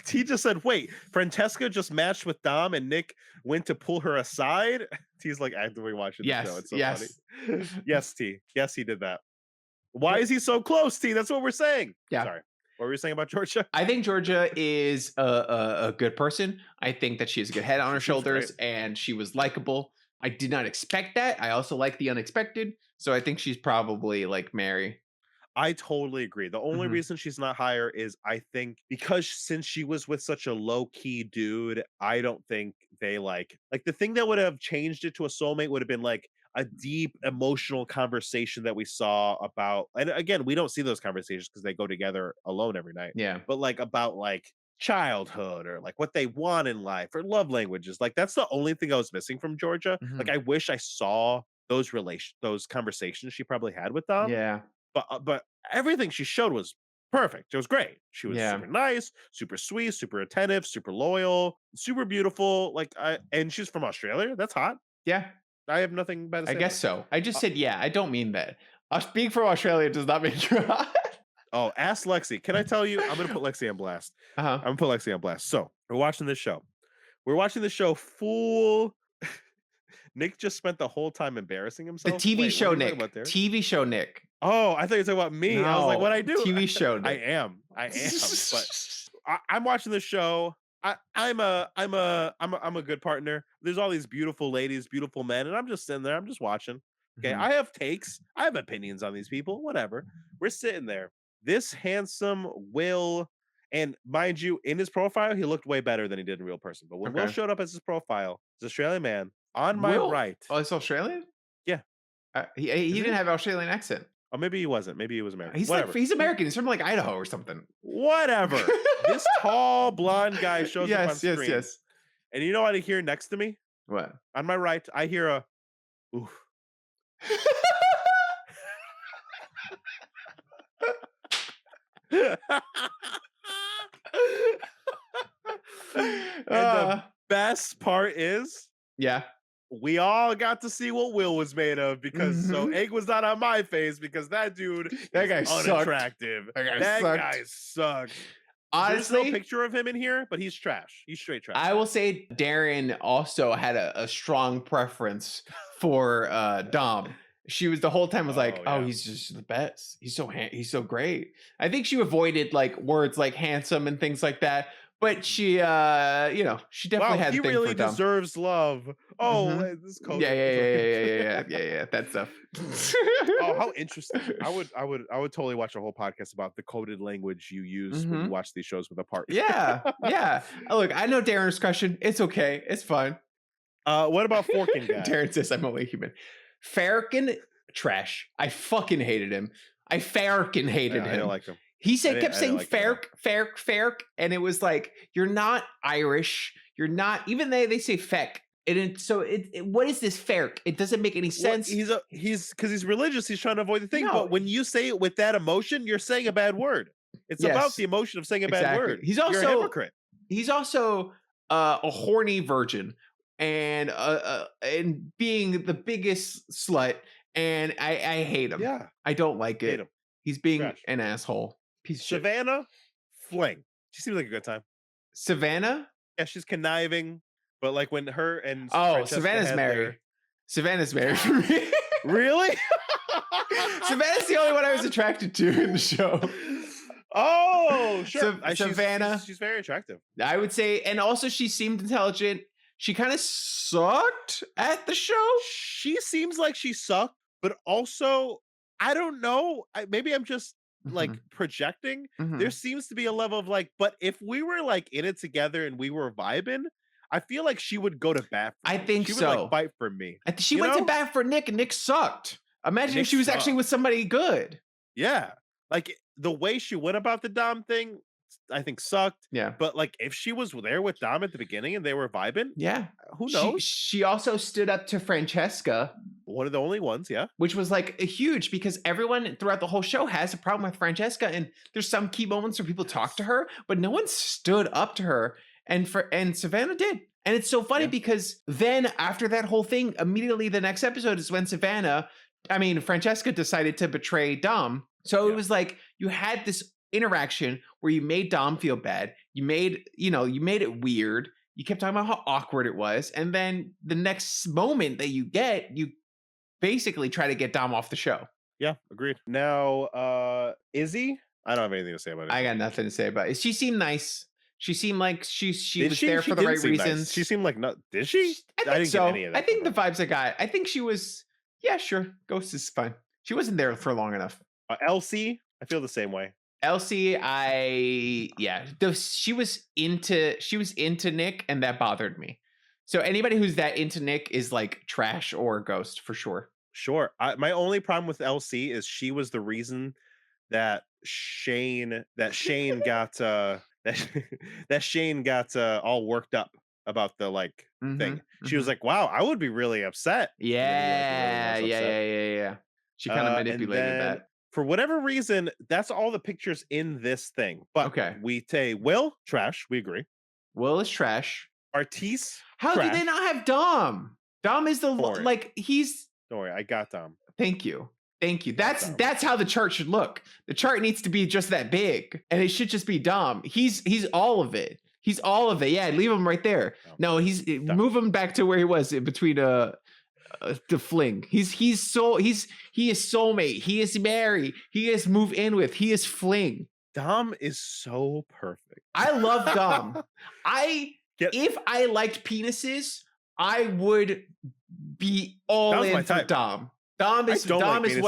T just said, wait, Francesca just matched with Dom and Nick went to pull her aside. T's like actively watching the show. It's so funny. Yes, T. Yes, he did that. Why is he so close, T? That's what we're saying.
Yeah.
Sorry. What were you saying about Georgia?
I think Georgia is a good person. I think that she has a good head on her shoulders, and she was likable. I did not expect that. I also like the unexpected. So I think she's probably like Mary.
I totally agree. The only reason she's not higher is I think because since she was with such a low-key dude, I don't think they like the thing that would have changed it to a soulmate would have been like a deep emotional conversation that we saw about, and again, we don't see those conversations because they go together alone every night.
Yeah.
But like about like childhood or like what they want in life or love languages. Like that's the only thing I was missing from Georgia. Like I wish I saw those conversations she probably had with them.
Yeah.
But everything she showed was perfect. It was great. She was super nice, super sweet, super attentive, super loyal, super beautiful. And she's from Australia. That's hot.
Yeah.
I have nothing bad to say.
I guess so. I just said, I don't mean that. Being from Australia does not make you hot.
Oh, ask Lexi. Can I tell you? I'm going to put Lexi on blast. I'm going to put Lexi on blast. So we're watching this show. Full. Nick just spent the whole time embarrassing himself.
The TV show Nick. TV show Nick.
Oh, I thought you were talking about me. I was like, what I do?
TV show Nick.
I am. But I'm watching the show. I'm a good partner. There's all these beautiful ladies, beautiful men, and I'm just sitting there. I'm just watching. Okay, I have takes. I have opinions on these people. Whatever. We're sitting there. This handsome Will, and mind you, in his profile, he looked way better than he did in real person. But when Will showed up as his profile, this Australian man on my right.
Oh, it's Australian?
Yeah.
He didn't have an Australian accent.
Oh, maybe he wasn't. Maybe he was American.
He's American. He's from like Idaho or something.
Whatever. This tall blonde guy shows up on screen.
Yes.
And you know what I hear next to me?
What?
On my right, I hear a oof. And the best part is, we all got to see what Will was made of because so egg was not on my face because that guy unattractive. That guy sucked.
Honestly,
there's no picture of him in here, but he's trash. He's straight trash.
I will say Daron also had a strong preference for Dom. She was the whole time was like, he's just the best. He's so great. I think she avoided like words like handsome and things like that. But she, she definitely had.
He really deserves love. Oh, this code.
Yeah. That stuff.
Oh, how interesting! I would totally watch a whole podcast about the coded language you use when you watch these shows with a partner.
Yeah. Look, I know Darren's question. It's okay. It's fine.
What about Forkin guy?
Darren says I'm only human. Farrakhan, trash. I fucking hated him. I don't like him. He kept saying
like
Ferk, and it was like, you're not Irish. You're not, even they say feck. What is this Ferk? It doesn't make any sense.
Well, he's because he's religious. He's trying to avoid the thing.
No.
But when you say it with that emotion, you're saying a bad word. It's about the emotion of saying a bad word.
He's
you're a hypocrite.
He's also a horny virgin and being the biggest slut. And I hate him.
Yeah,
I don't like it.
Hate him.
He's being an asshole. Piece of
Savannah, fling. She seems like a good time.
Savannah?
Yeah, she's conniving. But like when her and
Savannah's married. Savannah's married for me.
Really?
Savannah's the only one I was attracted to in the show.
Oh, sure.
Savannah.
She's very attractive.
I would say, and also she seemed intelligent. She kind of sucked at the show.
She seems like she sucked, but also, I don't know. Maybe I'm just like projecting. There seems to be a level of like, but if we were like in it together and we were vibing, I feel like she would go to bat for me.
I think
she
so.
would like fight for me.
She went to bat for Nick, and Nick sucked. Imagine if she was actually with somebody good.
Yeah. Like the way she went about the Dom thing, I think sucked.
Yeah.
But like if she was there with Dom at the beginning and they were vibing,
yeah.
Who knows?
She also stood up to Francesca.
One of the only ones, yeah.
Which was like huge because everyone throughout the whole show has a problem with Francesca. And there's some key moments where people talk to her, but no one stood up to her. And Savannah did. And it's so funny because then after that whole thing, immediately the next episode is when Francesca decided to betray Dom. So it was like you had this interaction where you made Dom feel bad. You made it weird. You kept talking about how awkward it was. And then the next moment that you basically try to get Dom off the show.
Yeah, agreed. Now, Izzy, I don't have anything to say about it.
I got nothing to say about it. She seemed nice. She seemed like she was there for the right reasons.
Nice. She seemed like did she?
I didn't
get any of that.
I think the vibes I got. I think she was. Yeah, sure. Ghost is fine. She wasn't there for long enough.
Elsie, I feel the same way.
Elsie, she was into Nick, and that bothered me. So anybody who's that into Nick is like trash or Ghost for sure.
Sure. My only problem with Elsie is she was the reason that Shane got that Shane got all worked up about the thing. She was like, "Wow, I would be really upset."
Yeah. She kind of manipulated that.
For whatever reason, that's all the pictures in this thing. But we say Will, trash. We agree.
Will is trash.
Artis,
how
trash.
do they not have Dom? Dom is he's.
Don't worry, I got Dom.
Thank you. That's how the chart should look. The chart needs to be just that big, and it should just be Dom. He's all of it. He's all of it. Yeah, leave him right there. No, move him back to where he was in between the fling. He is soulmate. He is marry. He is move in with. He is fling.
Dom is so perfect.
I love Dom. If I liked penises, I would be all in for Dom. Dom is what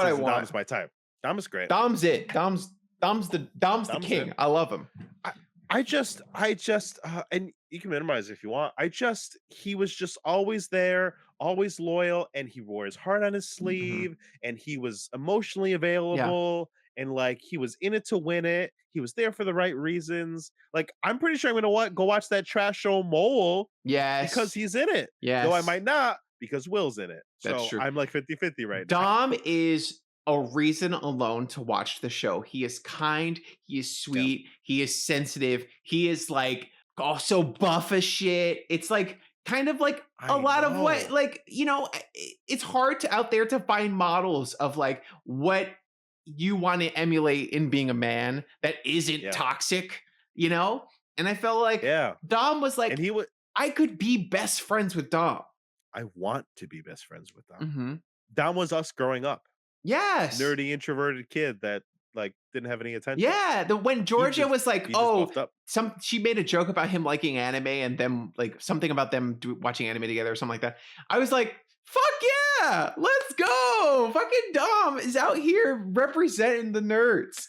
I want.
Dom's my type. Dom is great.
Dom's it. Dom's the king. I love him.
I just and you can minimize it if you want. He was just always there, always loyal, and he wore his heart on his sleeve, and he was emotionally available, and like he was in it to win it. He was there for the right reasons. Like I'm pretty sure I'm gonna go watch that trash show Mole.
Yes,
because he's in it.
Yes,
though I might not because Will's in it.
That's
so
true.
I'm like 50-50 right
now. Dom is a reason alone to watch the show. He is kind. He is sweet. Yeah. He is sensitive. He is like also buff as shit. It's like kind of like a lot of what, like, it's hard out there to find models of like what you want to emulate in being a man that isn't toxic, And I felt like Dom was like, and I could be best friends with Dom.
I want to be best friends with Dom. Dom was us growing up.
Yes.
Nerdy, introverted kid that like didn't have any attention.
Yeah. when Georgia was like, she made a joke about him liking anime and them like something about them watching anime together or something like that. I was like, fuck yeah, let's go. Fucking Dom is out here representing the nerds.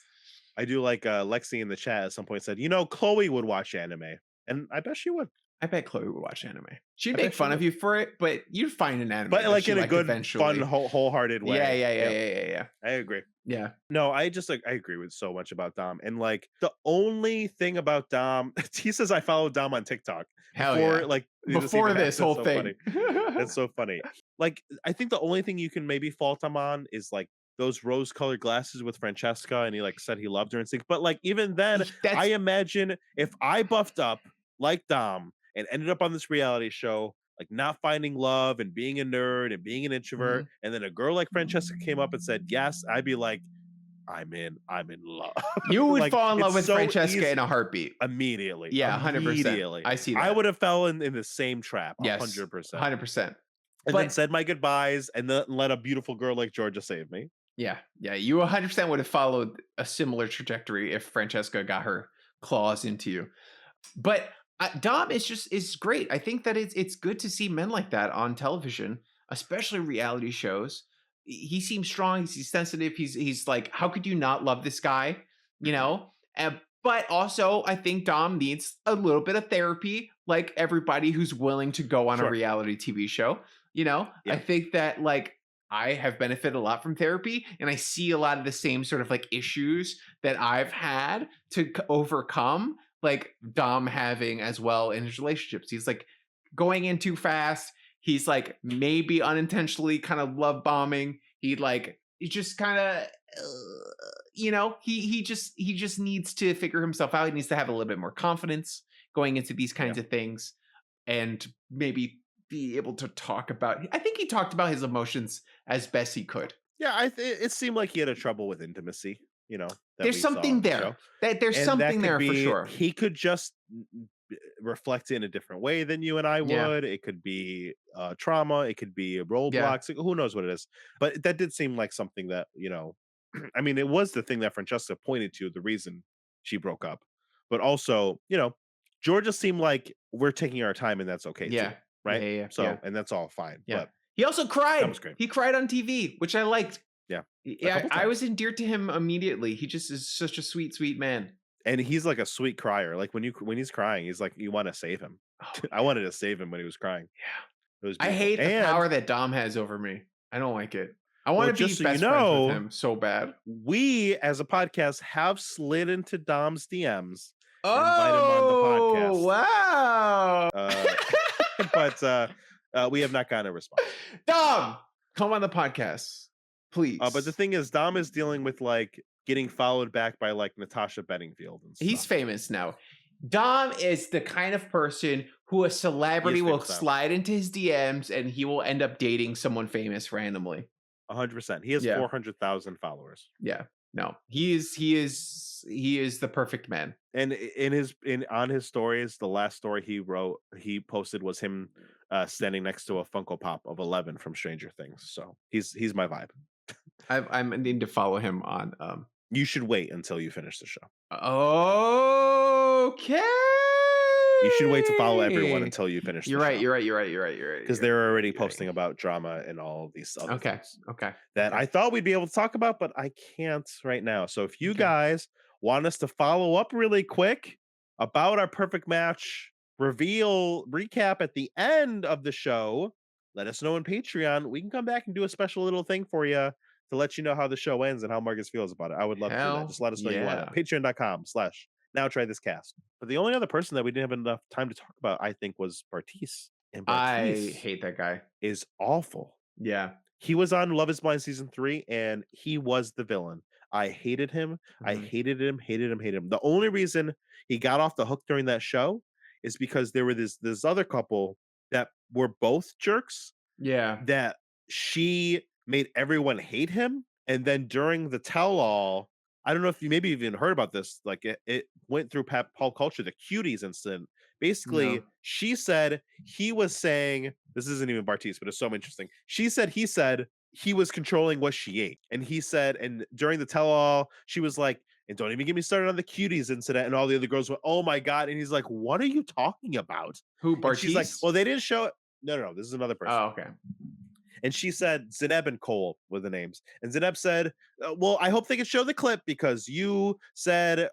I do like Lexi in the chat at some point said, Chloe would watch anime. And I bet she would.
I bet Chloe would watch anime. She'd
I
make
bet she
fun of
would.
you for it, but you'd find an anime
But
that
like
she
in a
liked
good,
eventually.
fun, wholehearted way.
Yeah.
I agree.
Yeah.
No, I just like I agree with so much about Dom. And like the only thing about Dom, he says I followed Dom on TikTok
Hell
before
yeah.
like
Before this whole
so
thing.
funny. That's so funny. Like I think the only thing you can maybe fault him on is like those rose-colored glasses with Francesca, and he like said he loved her and things. But like even then, I imagine if I buffed up like Dom and ended up on this reality show, like not finding love and being a nerd and being an introvert, and then a girl like Francesca came up and said yes, I'd be like, I'm in love.
You would
like,
fall in love
it's
with
so
Francesca
easy.
in a heartbeat.
Immediately.
Yeah, 100%.
Immediately.
I see that.
I would have fallen in the same trap.
Yes,
100%.
100%.
And then said my goodbyes and then let a beautiful girl like Georgia save me.
Yeah. You 100% would have followed a similar trajectory if Francesca got her claws into you. But Dom is great. I think that it's good to see men like that on television, especially reality shows. He seems strong. He's sensitive. He's like, how could you not love this guy? You know. But also, I think Dom needs a little bit of therapy, like everybody who's willing to go on a reality TV show. You know, I think that like I have benefited a lot from therapy, and I see a lot of the same sort of like issues that I've had to overcome, like Dom having as well in his relationships. He's like going in too fast. He's like maybe unintentionally kind of love bombing. He just kind of, you know, he just needs to figure himself out. He needs to have a little bit more confidence going into these kinds of things, and maybe be able to talk about. I think he talked about his emotions as best he could.
Yeah, it seemed like he had a trouble with intimacy. You know,
there's something there. There's something there for sure.
He could just reflect it in a different way than you and I would. It could be trauma. It could be roadblocks. Who knows what it is? But that did seem like something that, you know, I mean, it was the thing that Francesca pointed to, the reason she broke up. But also, you know, Georgia seemed like we're taking our time and that's okay too. Right? And that's all fine. But
he also cried.
That was great.
He cried on TV, which I liked.
Yeah.
I was endeared to him immediately. He just is such a sweet, sweet man.
And he's like a sweet crier. Like when he's crying, he's like, you want to save him. I wanted to save him when he was crying.
Yeah. It was beautiful. I hate the power that Dom has over me. I don't like it. I want to be best friends with him so bad.
We, as a podcast, have slid into Dom's DMs. Invite him on the podcast.
Wow.
But we have not gotten a response.
Dom, come on the podcast, please.
But the thing is, Dom is dealing with like getting followed back by like Natasha Bedingfield and stuff.
He's famous now. Dom is the kind of person who a celebrity will slide into his DMs and he will end up dating someone famous randomly.
100%. He has 400,000 followers.
Yeah. No, he is the perfect man.
And on his stories, the last story he posted was him standing next to a Funko Pop of 11 from Stranger Things. So he's my vibe.
I need to follow him on.
You should wait until you finish the show.
Okay.
You should wait to follow everyone until you finish.
You're right.
Because they're already posting about drama and all of these other things.
Okay.
That I thought we'd be able to talk about, but I can't right now. So if you guys want us to follow up really quick about our perfect match reveal recap at the end of the show, let us know on Patreon. We can come back and do a special little thing for you to let you know how the show ends and how Marcus feels about it. I would love to do that. Just let us know you want it. Patreon.com/NowTryThisCast. But the only other person that we didn't have enough time to talk about, I think, was Bartise. And Bartise
I hate that guy.
Is awful.
Yeah.
He was on Love is Blind season 3 and he was the villain. I hated him. I hated him. The only reason he got off the hook during that show is because there were this other couple that were both jerks.
Yeah.
That she made everyone hate him. And then during the tell-all, I don't know if you maybe even heard about this. Like it went through pop culture, the Cuties incident. Basically, she said he was saying, this isn't even Bartise, but it's so interesting. He said he was controlling what she ate. And he said, and during the tell-all, she was like, and don't even get me started on the Cuties incident. And all the other girls went, oh my God. And he's like, what are you talking about?
Who, Bartise?
And she's like, well, they didn't show it. No, this is another person.
Oh, okay.
And she said, Zeneb and Cole were the names. And Zeneb said, well, I hope they can show the clip because you said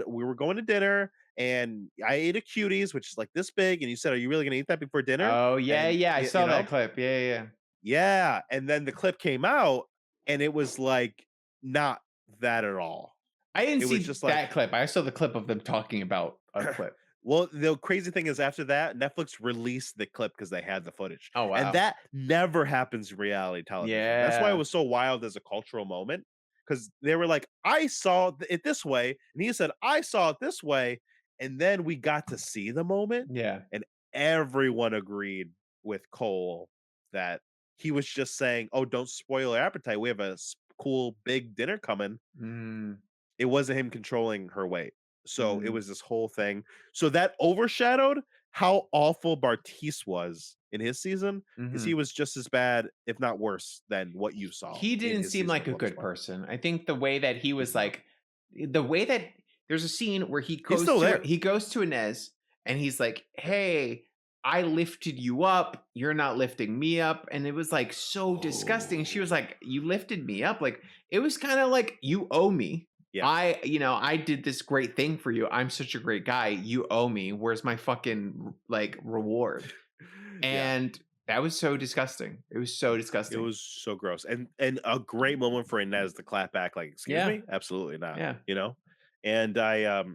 we were going to dinner and I ate a Cuties, which is like this big, and you said, "Are you really gonna eat that before dinner?"
Oh yeah,
And
yeah. I
you
saw
know,
that clip. Yeah.
yeah. And then the clip came out, and it was like not that at all.
I didn't
It was
see
just like,
that clip. I saw the clip of them talking about a clip.
well, the crazy thing is after that, Netflix released the clip because they had the footage.
Oh
And
wow.
that never happens in reality television. That's why it
Yeah.
was so wild as a cultural moment. Because they were like, I saw it this way. And he said, I saw it this way. And then we got to see the moment.
Yeah.
And everyone agreed with Cole that he was just saying, oh, don't spoil our appetite. We have a cool big dinner coming.
Mm,
It wasn't him controlling her weight. So it
mm,
was this whole thing. So that overshadowed how awful Bartise was in his season, because he
mhm.
was just as bad, if not worse, than what you saw
He
in
didn't
his
seem
season
like
of
a
Love
good
Spark.
person. I think the way that he was
He's not.
like, the way that there's a scene where
He's still there.
he goes to Inez and he's like, "Hey, I lifted you up. You're not lifting me up." And it was like so disgusting. She was
Oh.
like, "You lifted me up." Like it was kind of like you owe me.
Yeah.
I did this great thing for you. I'm such a great guy. You owe me. Where's my fucking like reward?
Yeah.
And that was so disgusting. It was so
It
disgusting.
was so gross. And a great moment for Inez to clap back, like, excuse
Yeah.
me? Absolutely not.
Yeah.
You know? And I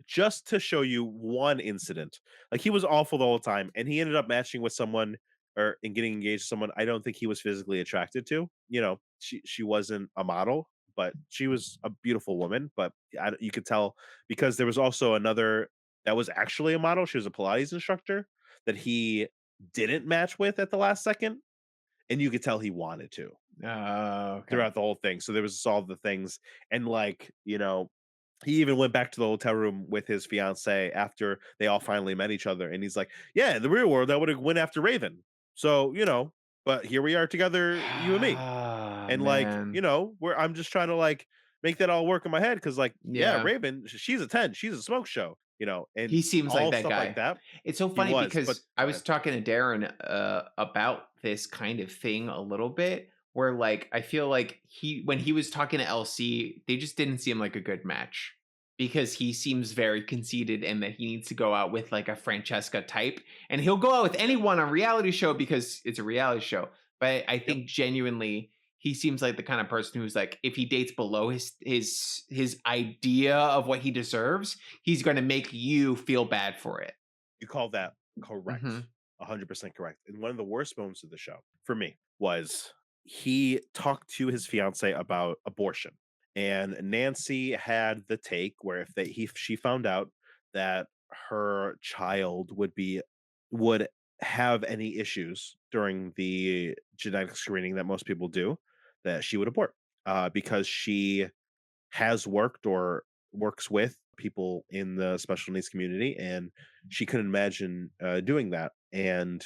just to show you one incident, like he was awful the whole time, and he ended up matching with someone or and getting engaged to someone I don't think he was physically attracted to. You know, she wasn't a model, but she was a beautiful woman. But you could tell because there was also another that was actually a model. She was a Pilates instructor that he didn't match with at the last second, and you could tell he wanted to
Okay.
throughout the whole thing. So there was just all the things, and like he even went back to the hotel room with his fiance after they all finally met each other, and he's like, "Yeah, in the real world, I would have went after Raven. So but here we are together, you and me,
Ah,
and like
man.
where I'm just trying to like make that all work in my head because like yeah,
Yeah.
Raven, she's a 10, she's a smoke show, and
He seems like
all
that
stuff like
guy.
that.
It's so
He
funny
was, but
because I
go
was
ahead.
talking to Daron about this kind of thing a little bit, where like I feel like when he was talking to LC, they just didn't seem like a good match because he seems very conceited and that he needs to go out with like a Francesca type, and he'll go out with
Yep.
anyone on a reality show because it's a reality show. But I
Yep.
think genuinely he seems like the kind of person who's like, if he dates below his idea of what he deserves, he's going to make you feel bad for it.
You call that correct.
Mm-hmm.
100% correct. And one of the worst moments of the show for me was he talked to his fiance about abortion. And Nancy had the take where if she found out that her child would have any issues during the genetic screening that most people do, that she would abort because she has worked or works with people in the special needs community, and she couldn't imagine doing that. And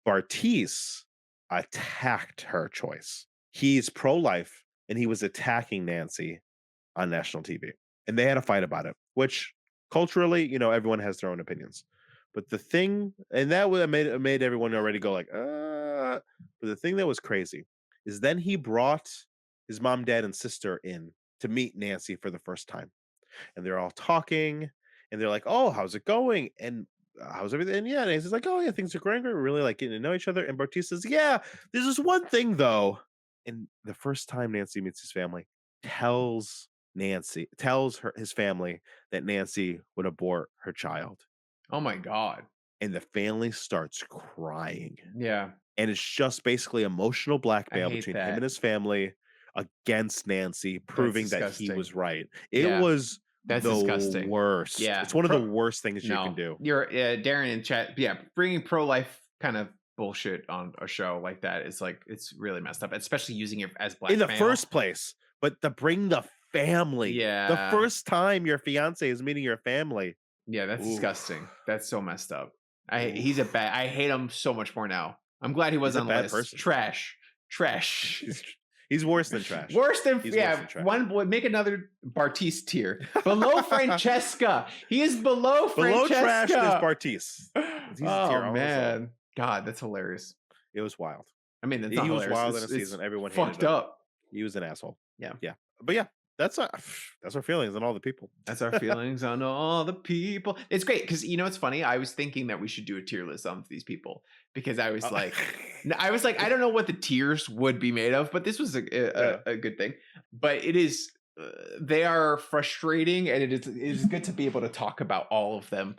Bartise attacked her choice. He's pro-life, and he was attacking Nancy on national TV, and they had a fight about it. Which culturally, everyone has their own opinions. But the thing, and that made everyone already go like, But the thing that was crazy is then he brought his mom, dad, and sister in to meet Nancy for the first time, and they're all talking, and they're like, "Oh, how's it going?" And how's everything? And yeah, Nancy's like, "Oh yeah, things are great. We're really like getting to know each other." And Bartise says, "Yeah, there's this one thing though." And the first time Nancy meets his family, tells his family that Nancy would abort her child,
Oh my God.
and the family starts crying.
Yeah.
And it's just basically emotional
I
blackmail
hate
between him and
that.
his family against Nancy,
That's
proving that he
disgusting.
was right. It
Yeah.
was
That's
the
disgusting.
worst.
Yeah.
It's one of the worst things you can
No,
do.
you're Darren in chat. Yeah. Bringing pro-life kind of bullshit on a show like that is like, it's really messed up, especially using it as
In
blackmail.
the first place, but to bring the family. The
Yeah.
first time your fiance is meeting your family.
Yeah, that's
Oof.
disgusting. That's so messed up.
Oof.
He's a bad. I hate him so much more now. I'm glad he wasn't
a
on the
bad
list.
person.
Trash.
He's worse than trash.
Worse than
He's
yeah.
worse than trash.
One boy, make another Bartise tier below Francesca. He is below
Below
Francesca.
trash is Bartise. He's a tier
Oh
on his own.
man, God, that's hilarious.
It was wild.
I mean, that's
He
not
was
hilarious.
wild in a
It's
season. Everyone
fucked
hated him.
up.
He was an asshole.
Yeah.
Yeah. But yeah, That's our feelings on all the people.
That's our feelings on all the people. It's great because it's funny. I was thinking that we should do a tier list on these people because I was like, I don't know what the tiers would be made of, but this was a good thing. But it is, they are frustrating, and it is good to be able to talk about all of them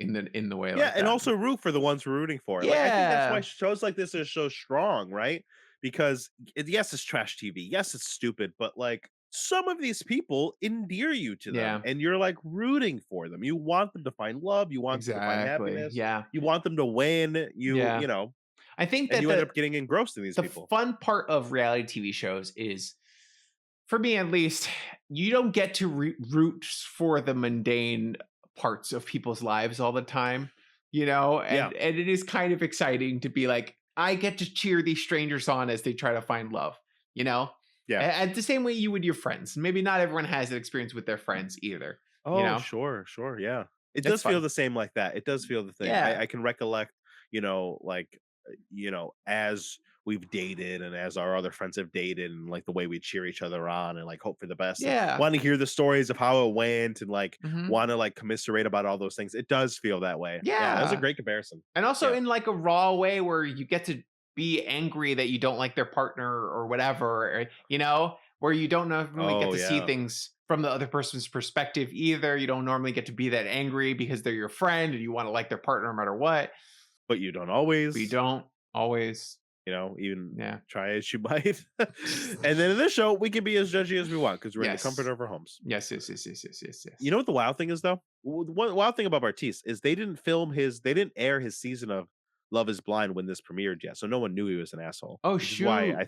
in the way.
Yeah, and also root for the ones we're rooting for.
Yeah,
like, I think that's why shows like this are so strong, right? Because yes, it's trash TV. Yes, it's stupid, but like some of these people endear you to them, and you're like rooting for them. You want them to find love. You want them to find happiness.
Yeah,
you want them to win. You know.
I think
and
that
you end up getting engrossed in these people.
The fun part of reality TV shows is, for me at least, you don't get to root for the mundane parts of people's lives all the time, and it is kind of exciting to be like, I get to cheer these strangers on as they try to find love, Yeah. At the same way you would your friends. Maybe not everyone has that experience with their friends either.
Oh, sure. Yeah. It does feel the same like that. It does feel the thing.
Yeah.
I can recollect, as we've dated and as our other friends have dated, and like the way we cheer each other on and like hope for the best.
Yeah.
Want to hear the stories of how it went and like
Mhm.
want to like commiserate about all those things. It does feel that way.
Yeah.
That's a great comparison.
And also in like a raw way where you get to be angry that you don't like their partner or whatever, where you don't normally get to see things from the other person's perspective either. You don't normally get to be that angry because they're your friend and you want to like their partner no matter what.
But you don't always.
We don't always.
Even try as you might. And then in this show, we can be as judgy as we want because we're in the comfort of our homes.
Yes.
You know what the wild thing is, though? One wild thing about Bartise is they didn't air his season of Love is Blind when this premiered yet. So no one knew he was an asshole.
Oh,
which is why I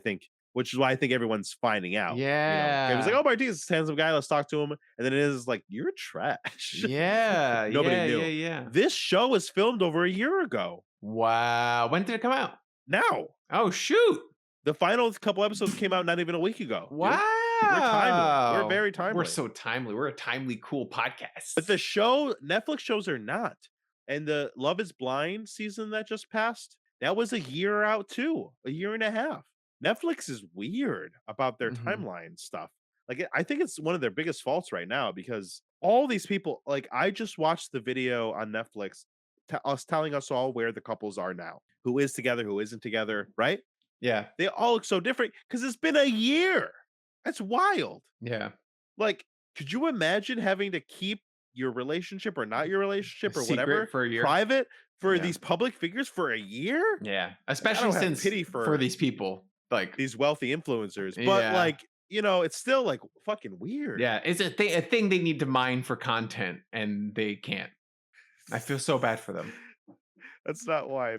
think everyone's finding out.
Yeah.
It was like, oh, Bartise is a handsome guy. Let's talk to him. And then it is like, you're trash.
Yeah.
Nobody knew.
Yeah.
This show was filmed over a year ago.
Wow. When did it come out?
Now.
Oh, shoot.
The final couple episodes came out not even a week ago.
Wow.
Dude. We're timely. We're very timely.
We're so timely. We're a timely, cool podcast.
But the Netflix shows are not. And the Love is Blind season that just passed, that was a year out too. A year and a half. Netflix is weird about their timeline stuff. Like, I think it's one of their biggest faults right now because all these people, like, I just watched the video on Netflix telling us all where the couples are now. Who is together, who isn't together, right?
Yeah.
They all look so different because it's been a year. That's wild.
Yeah.
Like, could you imagine having to keep your relationship or not your relationship or whatever
for a year,
private for these public figures for a year?
Yeah. Especially since pity for these people, like
these wealthy influencers. But like, it's still like fucking weird.
Yeah. It's a thing they need to mine for content and they can't. I feel so bad for them.
That's not why I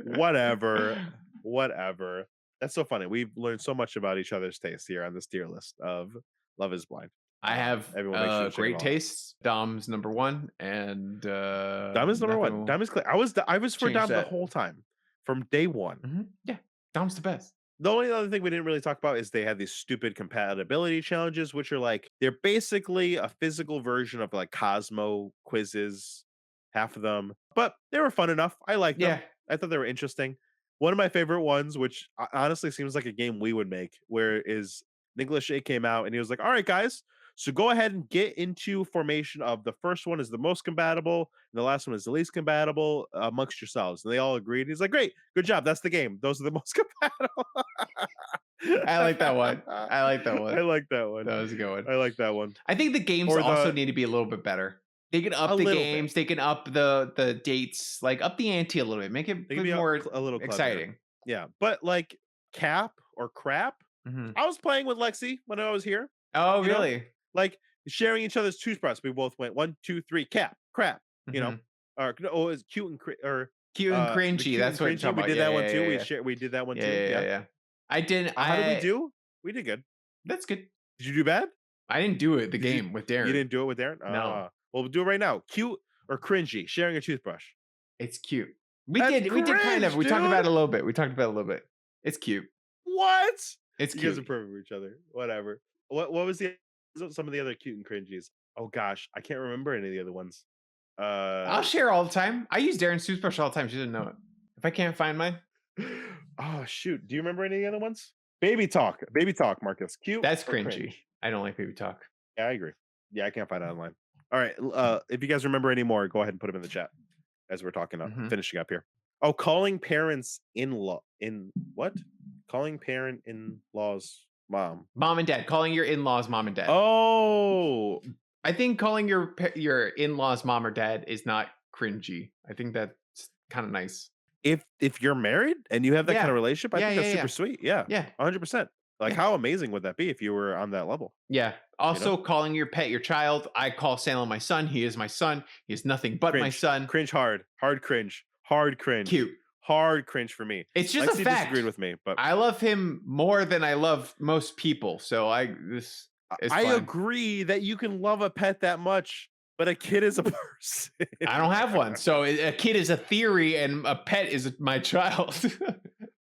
whatever. Whatever. That's so funny. We've learned so much about each other's taste here on this tier list of Love is Blind.
I have great tastes. Dom's number one, and
Dom is number one. Dom is clear. I was for Dom the whole time from day one.
Yeah, Dom's the best.
The only other thing we didn't really talk about is they had these stupid compatibility challenges, which are like, they're basically a physical version of like Cosmo quizzes, half of them, but they were fun enough. I liked them. I thought they were interesting. One of my favorite ones, which honestly seems like a game we would make, where is Nick Lachey came out and he was like, all right, guys, so go ahead and get into formation of the first one is the most compatible and the last one is the least compatible amongst yourselves. And they all agreed. He's like, great, good job. That's the game. Those are the most compatible.
I like that one.
I like that one.
That was a good one.
I like that one.
I think the games also need to be a little bit better. They can up the games. They can up the dates, like up the ante a little bit. Make it more
a little
exciting.
Yeah. But like Cap or Crap, I was playing with Lexi when I was here.
Oh, really?
Like sharing each other's toothbrush. We both went 1, 2, 3, Cap, Crap. Or it was cute and
cute and cringy. That's what
we did that one too. We did that one too.
Yeah. I didn't.
How did we do? We did good.
That's good.
Did you do bad?
I didn't do it. Game with Daron.
You didn't do it with Daron?
No.
Well, we'll do it right now. Cute or cringy? Sharing a toothbrush.
It's cute. We did kind of. We talked about it a little bit. It's cute.
What?
It's
you
cute.
guys are perfect for each other. Whatever. What was some of the other cute and cringies? Oh gosh, I can't remember any of the other ones.
I'll share all the time. I use Daron's toothbrush all the time. She doesn't know it. If I can't find mine.
Oh shoot. Do you remember any of the other ones? Baby talk, Marcus. Cute.
That's
or
cringy.
cringe?
I don't like baby talk.
Yeah, I agree. Yeah, I can't find it online. All right. If you guys remember any more, go ahead and put them in the chat as we're talking up, finishing up here. Oh, calling parents in what? Calling parent in-laws mom
and dad. Calling your in-laws mom and dad.
Oh,
I think calling your in-laws mom or dad is not cringy. I think that's kind of nice.
If you're married and you have that kind of relationship, I think that's super sweet. Yeah. 100%. Like, how amazing would that be if you were on that level?
Yeah. Also, calling your pet your child. I call Salem my son. He is my son. He is nothing but my son.
Cringe hard cringe.
Cute.
Hard cringe for me.
It's just a fact.
Disagreed with me, but
I love him more than I love most people. So I
agree that you can love a pet that much, but a kid is a person.
I don't have one. So a kid is a theory and a pet is my child.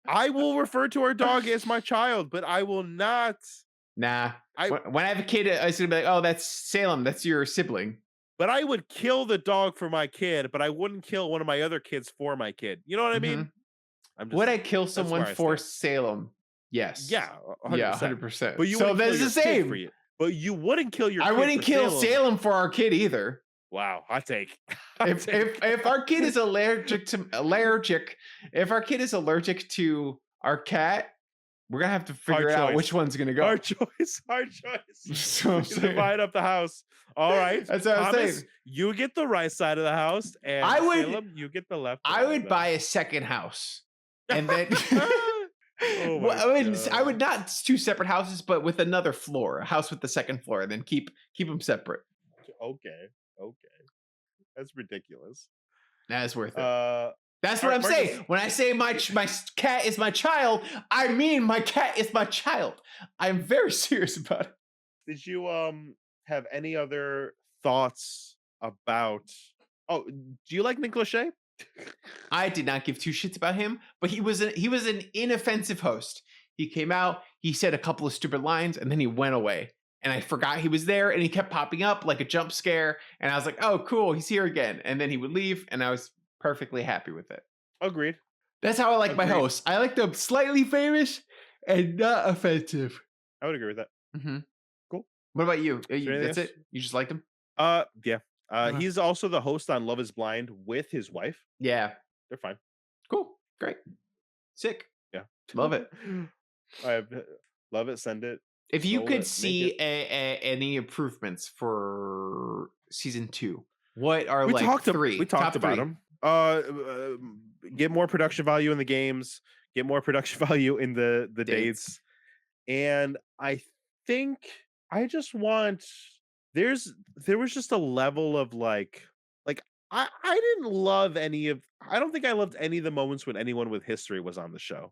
I will refer to our dog as my child, but I will not.
Nah. When I have a kid, I was going to be like, oh, that's Salem. That's your sibling.
But I would kill the dog for my kid, but I wouldn't kill one of my other kids for my kid. You know what I mean?
Would I kill someone for Salem? Yes.
Yeah. 100%.
Yeah, 100%.
But you
so that's the same.
For you. But you wouldn't kill your kid.
I wouldn't kill Salem for our kid either.
Wow, hot take.
If our kid is allergic to our cat, we're gonna have to figure out which one's gonna go.
Hard choice. So divide up the house. All right.
That's what I'm saying.
You get the right side of the house, and Salem, you get the left.
I would buy a second house, and then I would not 2 separate houses, but with another floor, a house with the second floor, and then keep them separate.
Okay. That's ridiculous.
That's worth it. That's what I'm saying. When I say my cat is my child, I mean my cat is my child. I'm very serious about it.
Did you have any other thoughts about? Oh, do you like Nick Lachey?
I did not give 2 shits about him, but he was an inoffensive host. He came out, he said a couple of stupid lines, and then he went away. And I forgot he was there, and he kept popping up like a jump scare. And I was like, oh, cool, he's here again. And then he would leave, and I was perfectly happy with it.
Agreed.
That's how I like my hosts. I like them slightly famous and not offensive.
I would agree with that. Cool.
What about you? That's it? You just liked him?
Yeah. He's also the host on Love is Blind with his wife.
Yeah.
They're fine.
Cool. Great. Sick.
Yeah.
Love it.
I love it. Send it.
If you could see any improvements for season 2, what are 3?
We talked about them. Get more production value in the games. Get more production value in the dates. And I think I just want. There was just a level of like I didn't love any of. I don't think I loved any of the moments when anyone with history was on the show.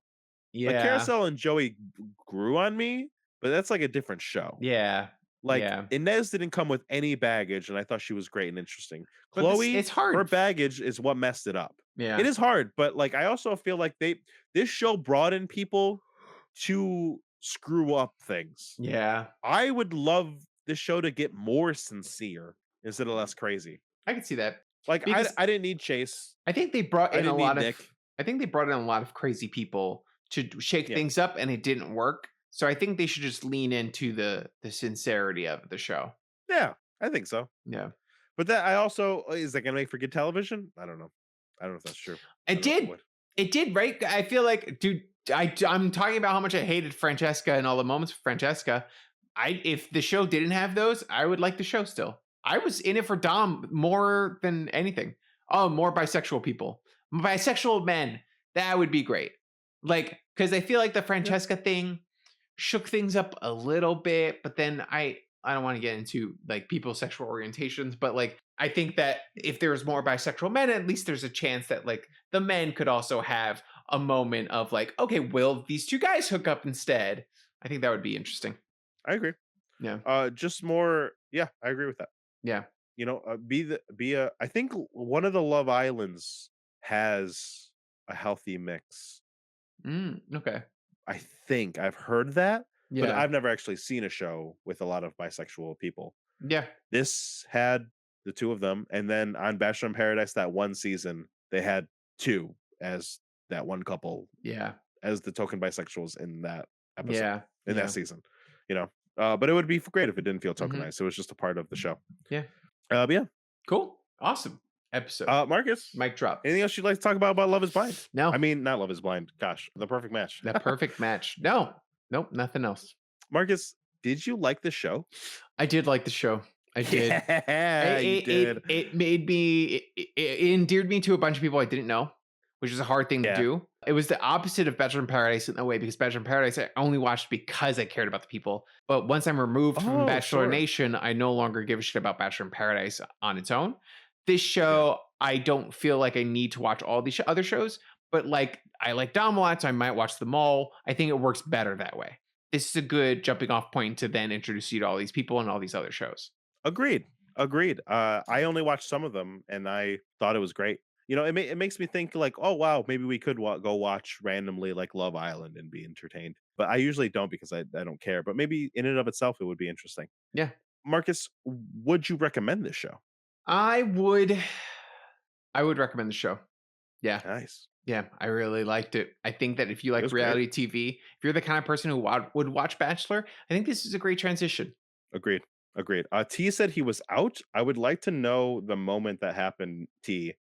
Yeah,
like Carousel and Joey grew on me. But that's like a different show.
Yeah.
Inez didn't come with any baggage, and I thought she was great and interesting.
But
Chloe,
it's hard.
Her baggage is what messed it up.
Yeah.
It is hard, but like I also feel like this show brought in people to screw up things.
Yeah.
I would love this show to get more sincere instead of less crazy.
I can see that.
Like I didn't need Chase.
I think they brought in a lot
Nick.
of crazy people to shake things up, and it didn't work. So I think they should just lean into the sincerity of the show.
Yeah, I think so.
Yeah.
But that I also is that gonna make for good television? I don't know. I don't know if that's true.
It did, right? I feel like, dude, I'm talking about how much I hated Francesca and all the moments with Francesca. If the show didn't have those, I would like the show still. I was in it for Dom more than anything. Oh, more bisexual people. Bisexual men. That would be great. Like, because I feel like the Francesca thing shook things up a little bit, but then I don't want to get into like people's sexual orientations, but like I think that if there's more bisexual men, at least there's a chance that like the men could also have a moment of like, okay, will these 2 guys hook up instead? I think that would be interesting.
I agree.
Yeah.
Just more. Yeah, I agree with that.
Yeah.
You know, I think one of the Love Islands has a healthy mix.
Okay.
I think I've heard that,
but
I've never actually seen a show with a lot of bisexual people.
Yeah.
This had the 2 of them, and then on Bachelor in Paradise, that one season, they had 2 as that one couple.
Yeah.
As the token bisexuals in that episode in that season, you know. But it would be great if it didn't feel tokenized. It was just a part of the show.
Yeah.
But yeah.
Cool. Awesome episode.
Marcus,
mic drop.
Anything else you'd like to talk about Love Is Blind?
No.
I mean, not Love Is Blind. Gosh, The Perfect Match.
The Perfect Match. No. Nope. Nothing else.
Marcus, did you like the show?
I did like the show. I did.
Yeah, you did.
It made me. It endeared me to a bunch of people I didn't know, which is a hard thing to do. It was the opposite of Bachelor in Paradise in a way, because Bachelor in Paradise I only watched because I cared about the people. But once I'm removed from Bachelor Nation, I no longer give a shit about Bachelor in Paradise on its own. This show, I don't feel like I need to watch all these other shows, but like I like Dom a lot, so I might watch them all. I think it works better that way. This is a good jumping off point to then introduce you to all these people and all these other shows.
Agreed. I only watched some of them and I thought it was great. You know, it makes me think like, oh wow, maybe we could go watch randomly like Love Island and be entertained. But I usually don't because I don't care. But maybe in and of itself, it would be interesting.
Yeah.
Marcus, would you recommend this show?
I would recommend the show. Yeah.
Nice.
Yeah, I really liked it. I think that if you like reality TV, if you're the kind of person who would watch Bachelor, I think this is a great transition.
Agreed. T said he was out. I would like to know the moment that happened, T,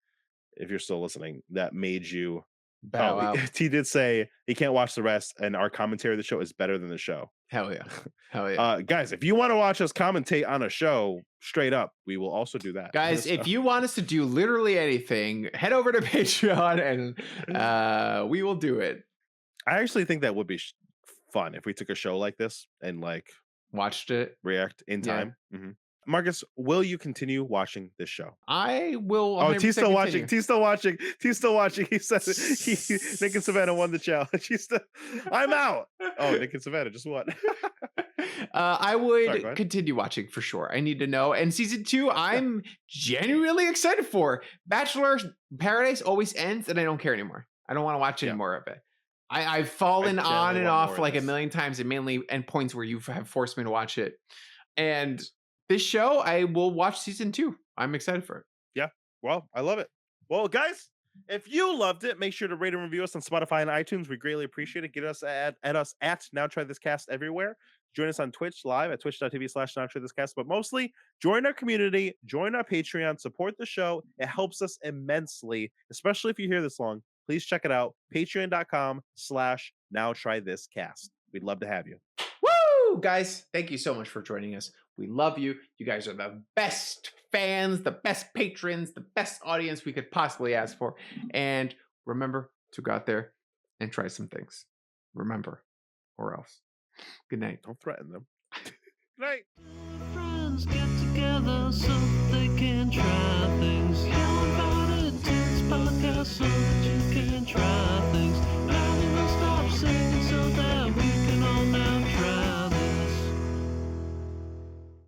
if you're still listening, that made you
bow out.
T did say he can't watch the rest, and our commentary of the show is better than the show.
Hell yeah.
Guys, if you want to watch us commentate on a show straight up, we will also do that.
Guys, if you want us to do literally anything, head over to Patreon and we will do it.
I actually think that would be fun if we took a show like this and like
watched it,
react in time. Mm-hmm. Marcus, will you continue watching this show?
I will.
Oh, T's still watching. T's still watching. He said Nick and Savannah won the challenge. I'm out. Oh, Nick and Savannah just won.
I would continue watching for sure. I need to know. And season 2, I'm genuinely excited for. Bachelor Paradise always ends, and I don't care anymore. I don't want to watch any more of it. I've fallen on and off like a million times, and mainly and points where you have forced me to watch it. And this show, I will watch season 2. I'm excited for it.
Yeah. Well, I love it. Well, guys, if you loved it, make sure to rate and review us on Spotify and iTunes. We greatly appreciate it. Get us at Now Try This Cast everywhere. Join us on Twitch live at twitch.tv/Now Try This Cast. But mostly, join our community, join our Patreon, support the show. It helps us immensely, especially if you hear this long. Please check it out. Patreon.com/Now Try This Cast. We'd love to have you.
Woo! Guys, thank you so much for joining us. We love you. You guys are the best fans, the best patrons, the best audience we could possibly ask for. And remember to go out there and try some things. Remember, or else. Good night.
Don't threaten them. Good night.
Friends get together so they can try things. How about it? It's podcast so